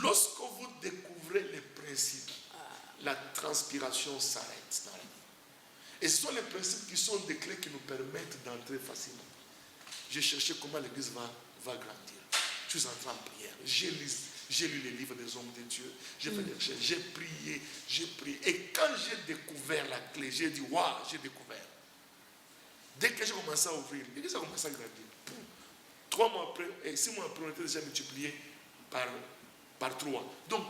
lorsque vous découvrez les principes, la transpiration s'arrête dans la vie. Et ce sont les principes qui sont des clés qui nous permettent d'entrer facilement. J'ai cherché comment l'église va grandir. Je suis entré en prière. J'ai J'ai lu les livres des hommes de Dieu, j'ai fait des recherches, j'ai prié, j'ai prié. Et quand j'ai découvert la clé, j'ai dit, waouh, j'ai découvert. Dès que j'ai commencé à ouvrir, et que ça a commencé à grandir, 3 mois après, et 6 mois après, on était déjà multiplié par 3. Donc,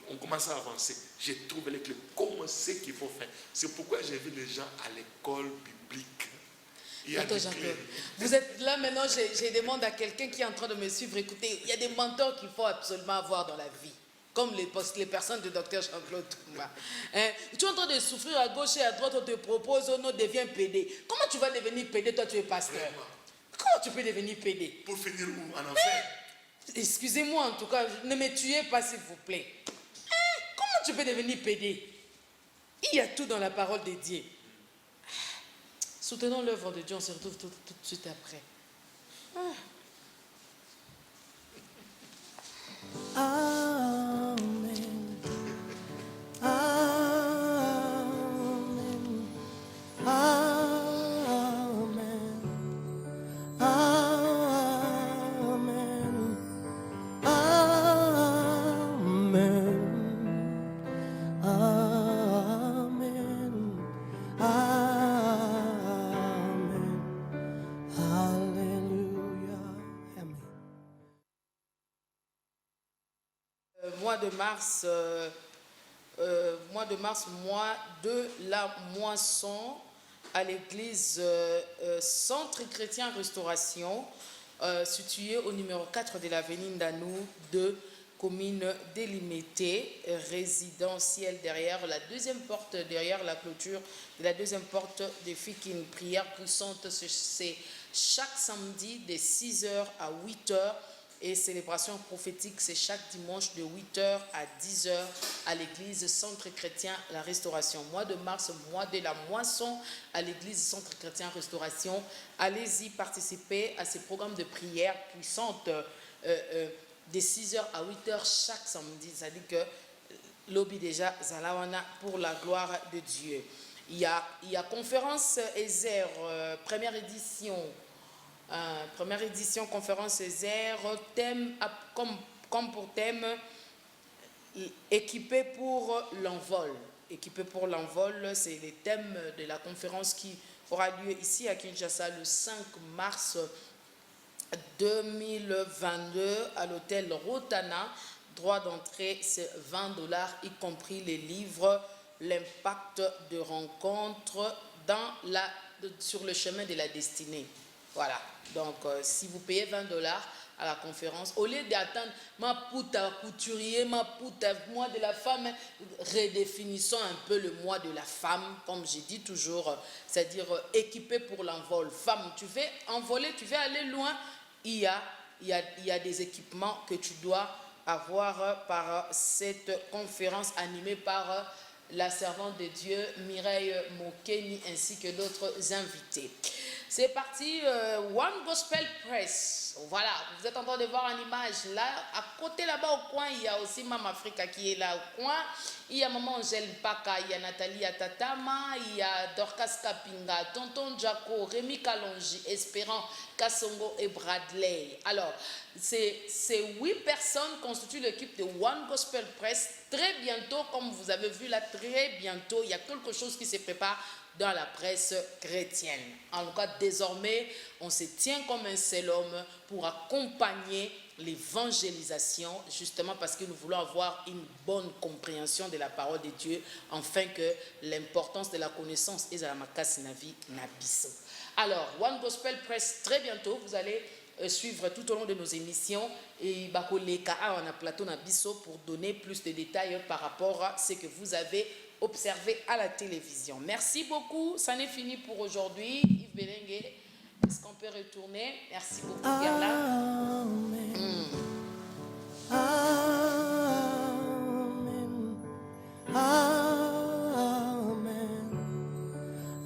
on commence à avancer. J'ai trouvé les clés. Comment c'est qu'il faut faire? C'est pourquoi j'ai vu les gens à l'école biblique. Attends, Jean-Claude, vous êtes là maintenant, je demande à quelqu'un qui est en train de me suivre, écoutez, il y a des mentors qu'il faut absolument avoir dans la vie, comme les personnes de Dr Jean-Claude Toumba. Hein? Tu es en train de souffrir à gauche et à droite, on te propose, on devient pédé. Comment tu vas devenir pédé, toi tu es pasteur? Vraiment? Comment tu peux devenir pédé? Pour finir où? En enfer? Excusez-moi en tout cas, ne me tuez pas s'il vous plaît. Hein? Comment tu peux devenir pédé? Il y a tout dans la parole de Dieu. Soutenons l'œuvre de Dieu, on se retrouve tout de suite après. Amen. Amen. Amen. Amen. Amen. Amen. Amen. Alléluia. Amen. Mois de mars, mois de la moisson à l'église Centre Chrétien Restauration, située au numéro 4 de l'avenue Ndanou, de commune délimitée, résidentielle derrière la deuxième porte, derrière la clôture de la deuxième porte de Fikine. Prière puissante, c'est chaque samedi de 6h à 8h. Et célébration prophétique, c'est chaque dimanche de 8h à 10h à l'église Centre Chrétien La Restauration. Mois de mars, mois de la moisson à l'église Centre Chrétien Restauration. Allez-y participer à ces programmes de prière puissantes de 6h à 8h chaque samedi. C'est-à-dire que l'obi déjà Zalawana pour la gloire de Dieu. Il y a conférence Ezer, première édition. Première édition conférence Césaire, thème comme pour thème équipé pour l'envol. Équipé pour l'envol, c'est le thème de la conférence qui aura lieu ici à Kinshasa le 5 mars 2022 à l'hôtel Rotana. Droit d'entrée c'est $20, y compris les livres, l'impact de rencontre sur le chemin de la destinée. Voilà, donc si vous payez $20 à la conférence, au lieu d'attendre ma puta couturier, ma puta mois de la femme, redéfinissons un peu le mois de la femme, comme j'ai dit toujours, c'est-à-dire équipé pour l'envol. Femme, tu veux envoler, tu veux aller loin, il y a des équipements que tu dois avoir par cette conférence animée par la servante de Dieu, Mireille Mokeni, ainsi que d'autres invités. C'est parti, One Gospel Press. Voilà, vous êtes en train de voir une image là. À côté là-bas au coin, il y a aussi Mama Africa qui est là au coin. Il y a Maman Angèle Paka, il y a Nathalie Atatama, il y a Dorcas Kapinga, Tonton Jaco, Rémi Kalonji, Espérant, Kassongo et Bradley. Alors, ces 8 personnes constituent l'équipe de One Gospel Press. Très bientôt, comme vous avez vu là, très bientôt, il y a quelque chose qui se prépare dans la presse chrétienne. En tout cas, désormais, on se tient comme un seul homme pour accompagner l'évangélisation, justement parce que nous voulons avoir une bonne compréhension de la parole de Dieu, afin que l'importance de la connaissance est à la makasi navi nabiso. Alors, One Gospel Press, très bientôt, vous allez suivre tout au long de nos émissions et bakoleka on a plateau nabiso pour donner plus de détails par rapport à ce que vous avez observé à la télévision. Merci beaucoup, ça n'est fini pour aujourd'hui. Yves Belengue, est-ce qu'on peut retourner? Merci beaucoup, Gerla. Amen. Amen. Amen.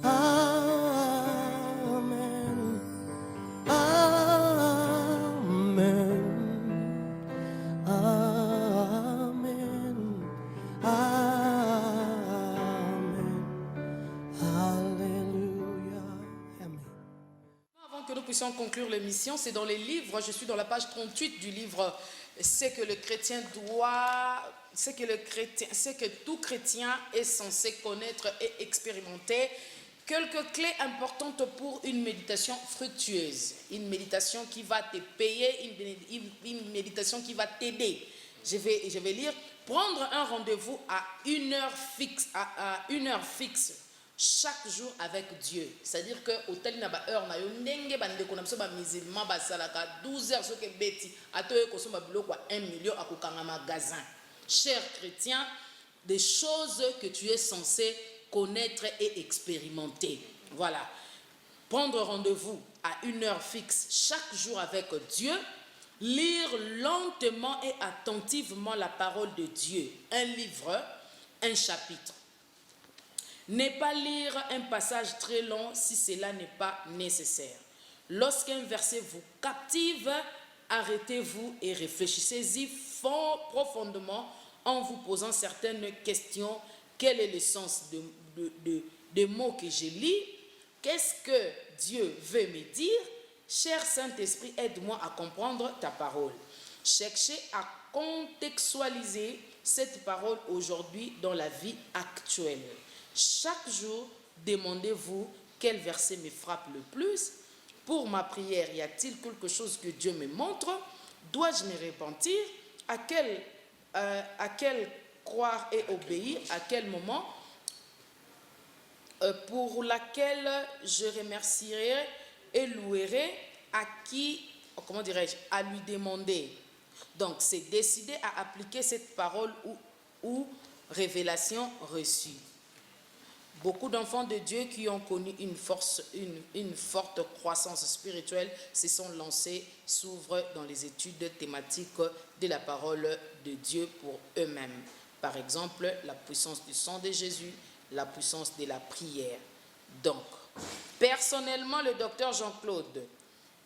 Amen. Amen. Amen. Amen. Alléluia. Amen. Avant que nous puissions conclure l'émission, c'est dans les livres, je suis dans la page 38 du livre « C'est que le chrétien doit... C'est que tout chrétien est censé connaître et expérimenter. Quelques clés importantes pour une méditation fructueuse. Une méditation qui va te payer, une méditation qui va t'aider. Je vais lire. Prendre un rendez-vous à une heure fixe, chaque jour avec Dieu. C'est-à-dire que hôtel na ba heure na yo ndenge bande ko na biso ba musulman ba salaka 12 heures soke beti atoye ko somba biloko 1 million akokanga magasin. Chers chrétiens, des choses que tu es censé connaître et expérimenter. Voilà. Prendre rendez-vous à une heure fixe chaque jour avec Dieu. Lire lentement et attentivement la parole de Dieu. Un livre, un chapitre. Ne pas lire un passage très long si cela n'est pas nécessaire. Lorsqu'un verset vous captive, arrêtez-vous et réfléchissez-y fort profondément en vous posant certaines questions. Quel est le sens des mots que je lis? Qu'est-ce que Dieu veut me dire? Cher Saint-Esprit, aide-moi à comprendre ta parole. Cherchez à contextualiser cette parole aujourd'hui dans la vie actuelle. Chaque jour, demandez-vous quel verset me frappe le plus. Pour ma prière, y a-t-il quelque chose que Dieu me montre? Dois-je me repentir? À quel croire et obéir? À quel moment? Pour laquelle je remercierai et louerai, à qui, comment dirais-je, à lui demander. Donc, c'est décider à appliquer cette parole ou révélation reçue. Beaucoup d'enfants de Dieu qui ont connu une forte croissance spirituelle se sont lancés, s'ouvrent dans les études thématiques de la parole de Dieu pour eux-mêmes. Par exemple, la puissance du sang de Jésus, la puissance de la prière. Donc, personnellement, le docteur Jean-Claude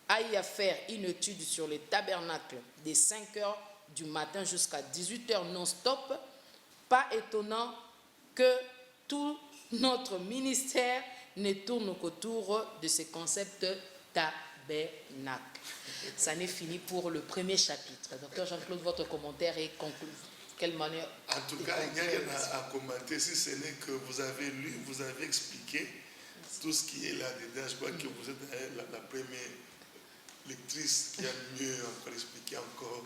a eu à faire une étude sur le tabernacle de 5 heures du matin jusqu'à 18 heures non-stop. Pas étonnant que tout notre ministère ne tourne qu'autour de ce concept tabernacle. Ça n'est fini pour le premier chapitre. Docteur Jean-Claude, votre commentaire est conclu. Quelle manière? En tout cas, il n'y a rien à commenter, si ce n'est que vous avez lu, vous avez expliqué tout ce qui est là-dedans. Je crois que vous êtes la première lectrice qui a mieux encore expliqué encore.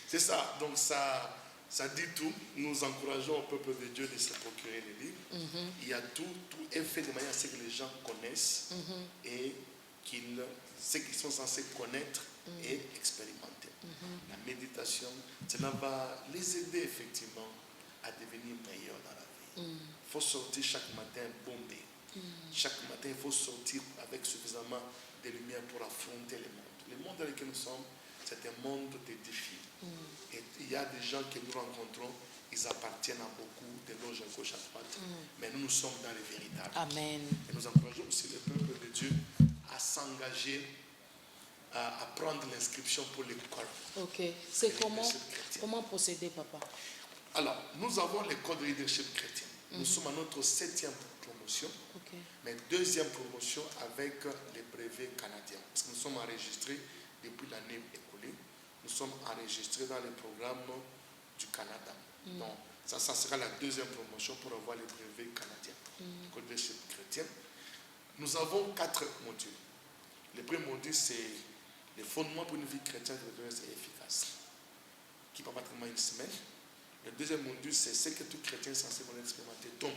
C'est ça, donc ça dit tout. Nous encourageons au peuple de Dieu de se procurer les livres. Il y a tout est fait de manière à ce que les gens connaissent et ce qu'ils sont censés connaître et expérimenter. La méditation, cela va les aider effectivement à devenir meilleurs dans la vie. Il faut sortir chaque matin bombé. Chaque matin, il faut sortir avec suffisamment de lumière pour affronter le monde. Le monde dans lequel nous sommes, c'est un monde de défis. Et il y a des gens que nous rencontrons, ils appartiennent à beaucoup de loges à gauche à droite, mais nous sommes dans les véritables. Amen. Et nous encourageons aussi le peuple de Dieu à s'engager, à prendre l'inscription pour l'école. Ok. C'est comment procéder, papa? Alors, nous avons l'école de leadership chrétien. Nous sommes à notre 7e promotion, mais 2e promotion avec les brevets canadiens. Parce que nous sommes enregistrés depuis l'année écoulée. Nous sommes enregistrés dans les programmes du Canada. Donc, ça sera la 2e promotion pour avoir les brevets canadiens. L'école de leadership chrétien. Nous avons 4 modules. Le premier module, c'est les fondements pour une vie chrétienne vertueuse et efficace, qui prend pratiquement une semaine. Le deuxième module, c'est ce que tout chrétien est censé expérimenter, tome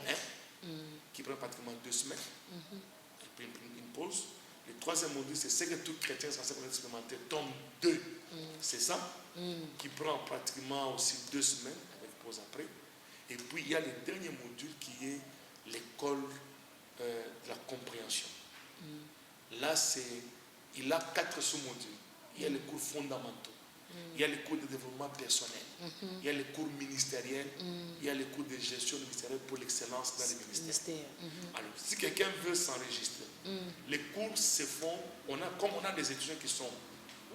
1, qui prend pratiquement 2 semaines, et puis une pause. Le troisième module, c'est ce que tout chrétien est censé expérimenter, tome 2, c'est ça, qui prend pratiquement aussi 2 semaines, avec pause après. Et puis, il y a le dernier module qui est l'école de la compréhension. Là, il a 4 sous-modules. Il y a les cours fondamentaux, il y a les cours de développement personnel, il y a les cours ministériels, il y a les cours de gestion ministérielle pour l'excellence dans les ministères. Alors, si quelqu'un veut s'enregistrer, les cours se font, comme on a des étudiants qui sont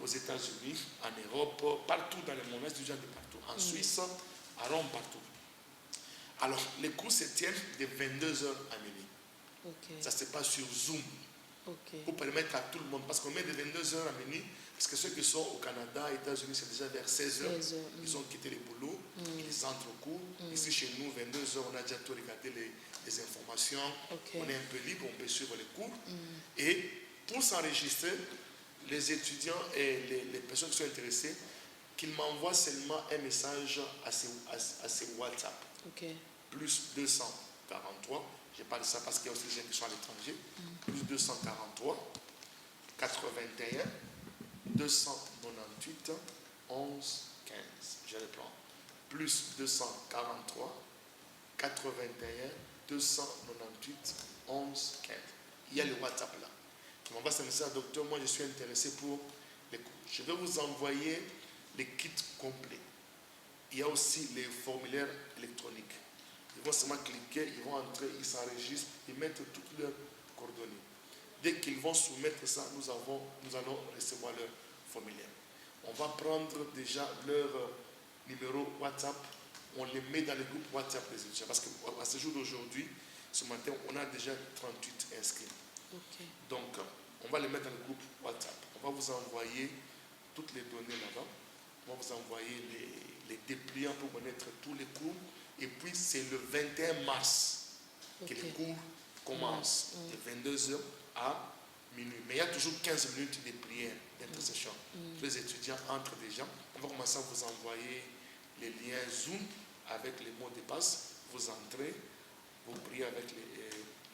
aux États-Unis, en Europe, partout dans le monde, des étudiants de partout, en Suisse, à Rome, partout. Alors, les cours se tiennent de 22h à minuit. Ça se passe sur Zoom. Ok. pour permettre à tout le monde. Parce qu'on met de 22h à minuit, parce que ceux qui sont au Canada, États-Unis, c'est déjà vers 16h. 16 heures, Ils ont quitté les boulots, ils entrent au cours. Ici, chez nous, 22h, on a déjà tout regardé les informations. Ok. On est un peu libre, on peut suivre les cours. Et pour s'enregistrer, les étudiants et les personnes qui sont intéressées, qu'ils m'envoient seulement un message à ces WhatsApp. Ok. Plus 243, je parle de ça parce qu'il y a aussi des gens qui sont à l'étranger, plus 243, 81, 298, 11, 15. Je reprends. Plus 243, 81, 298, 11, 15. Il y a le WhatsApp là. Tu m'envoies ce message, docteur, moi je suis intéressé pour les cours. Je vais vous envoyer les kits complets. Il y a aussi les formulaires électroniques. Ils vont seulement cliquer, ils vont entrer, ils s'enregistrent, ils mettent toutes leurs coordonnées. Dès qu'ils vont soumettre ça, nous allons recevoir leur formulaire. On va prendre déjà leur numéro WhatsApp, on les met dans le groupe WhatsApp des étudiants. Parce qu'à ce jour d'aujourd'hui, ce matin, on a déjà 38 inscrits. Ok. Donc, on va les mettre dans le groupe WhatsApp. On va vous envoyer toutes les données là-bas. On va vous envoyer les dépliants pour connaître tous les cours. Et puis, c'est le 21 mars que les cours commencent, de 22h à minuit. Mais il y a toujours 15 minutes de prière, d'intercession. Tous les étudiants entrent déjà. On va commencer à vous envoyer les liens Zoom avec les mots de passe. Vous entrez, vous priez avec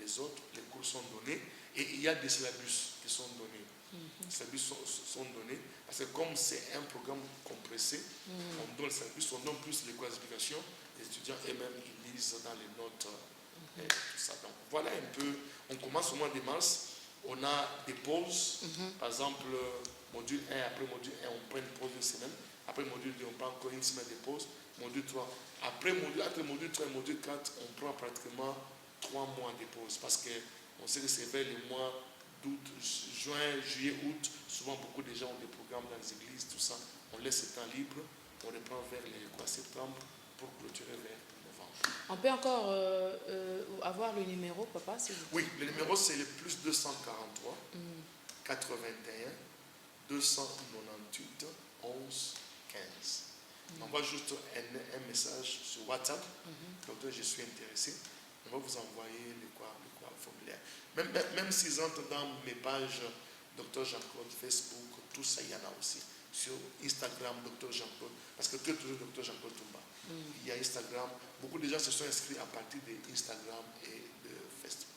les autres, les cours sont donnés. Et il y a des syllabus qui sont donnés. Les syllabus sont donnés parce que comme c'est un programme compressé, on donne le syllabus, on donne plus les classifications. Les étudiants eux-mêmes, ils lisent dans les notes et tout ça. Donc voilà un peu, on commence au mois de mars, on a des pauses, par exemple, module 1, après module 1, on prend une pause d'une semaine, après module 2, on prend encore une semaine de pause, module 3, après module 3 et module 4, on prend pratiquement 3 mois de pause, parce qu'on sait que c'est vers les mois d'août, juin, juillet, août, souvent beaucoup de gens ont des programmes dans les églises, tout ça, on laisse ce temps libre, on reprend vers les septembre, pour clôturer vers novembre. On peut encore avoir le numéro, papa, s'il vous plaît? Oui, le numéro c'est le plus 243 81 298 11 15. On envoie juste un message sur WhatsApp. Docteur, je suis intéressé. On va vous envoyer le formulaire. Même s'ils entrent dans mes pages Docteur Jean-Claude, Facebook, tout ça, il y en a aussi. Sur Instagram, Docteur Jean-Claude, parce que tu es toujours Docteur Jean-Claude Toumba. Il y a Instagram. Beaucoup de gens se sont inscrits à partir d'Instagram et de Facebook.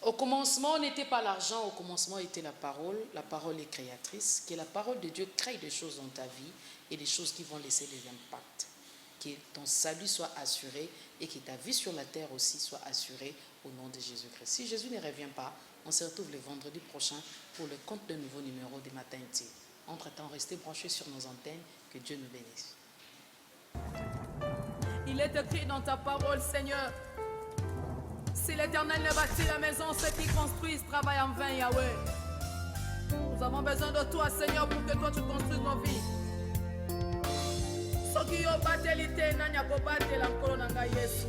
Au commencement n'était pas l'argent, au commencement était la parole. La parole est créatrice. Que la parole de Dieu crée des choses dans ta vie et des choses qui vont laisser des impacts. Que ton salut soit assuré et que ta vie sur la terre aussi soit assurée au nom de Jésus-Christ. Si Jésus ne revient pas, on se retrouve le vendredi prochain pour le compte d'un nouveau numéro des matins intimes. Entre-temps, restez branchés sur nos antennes. Que Dieu nous bénisse. Il est écrit dans ta parole, Seigneur. Si l'Éternel ne bâtit la maison, ceux qui construisent travaillent en vain, Yahweh. Nous avons besoin de toi, Seigneur, pour que toi tu construises nos vies. Soki yo batelite nanya ko batela nkolo na ngai Yesu.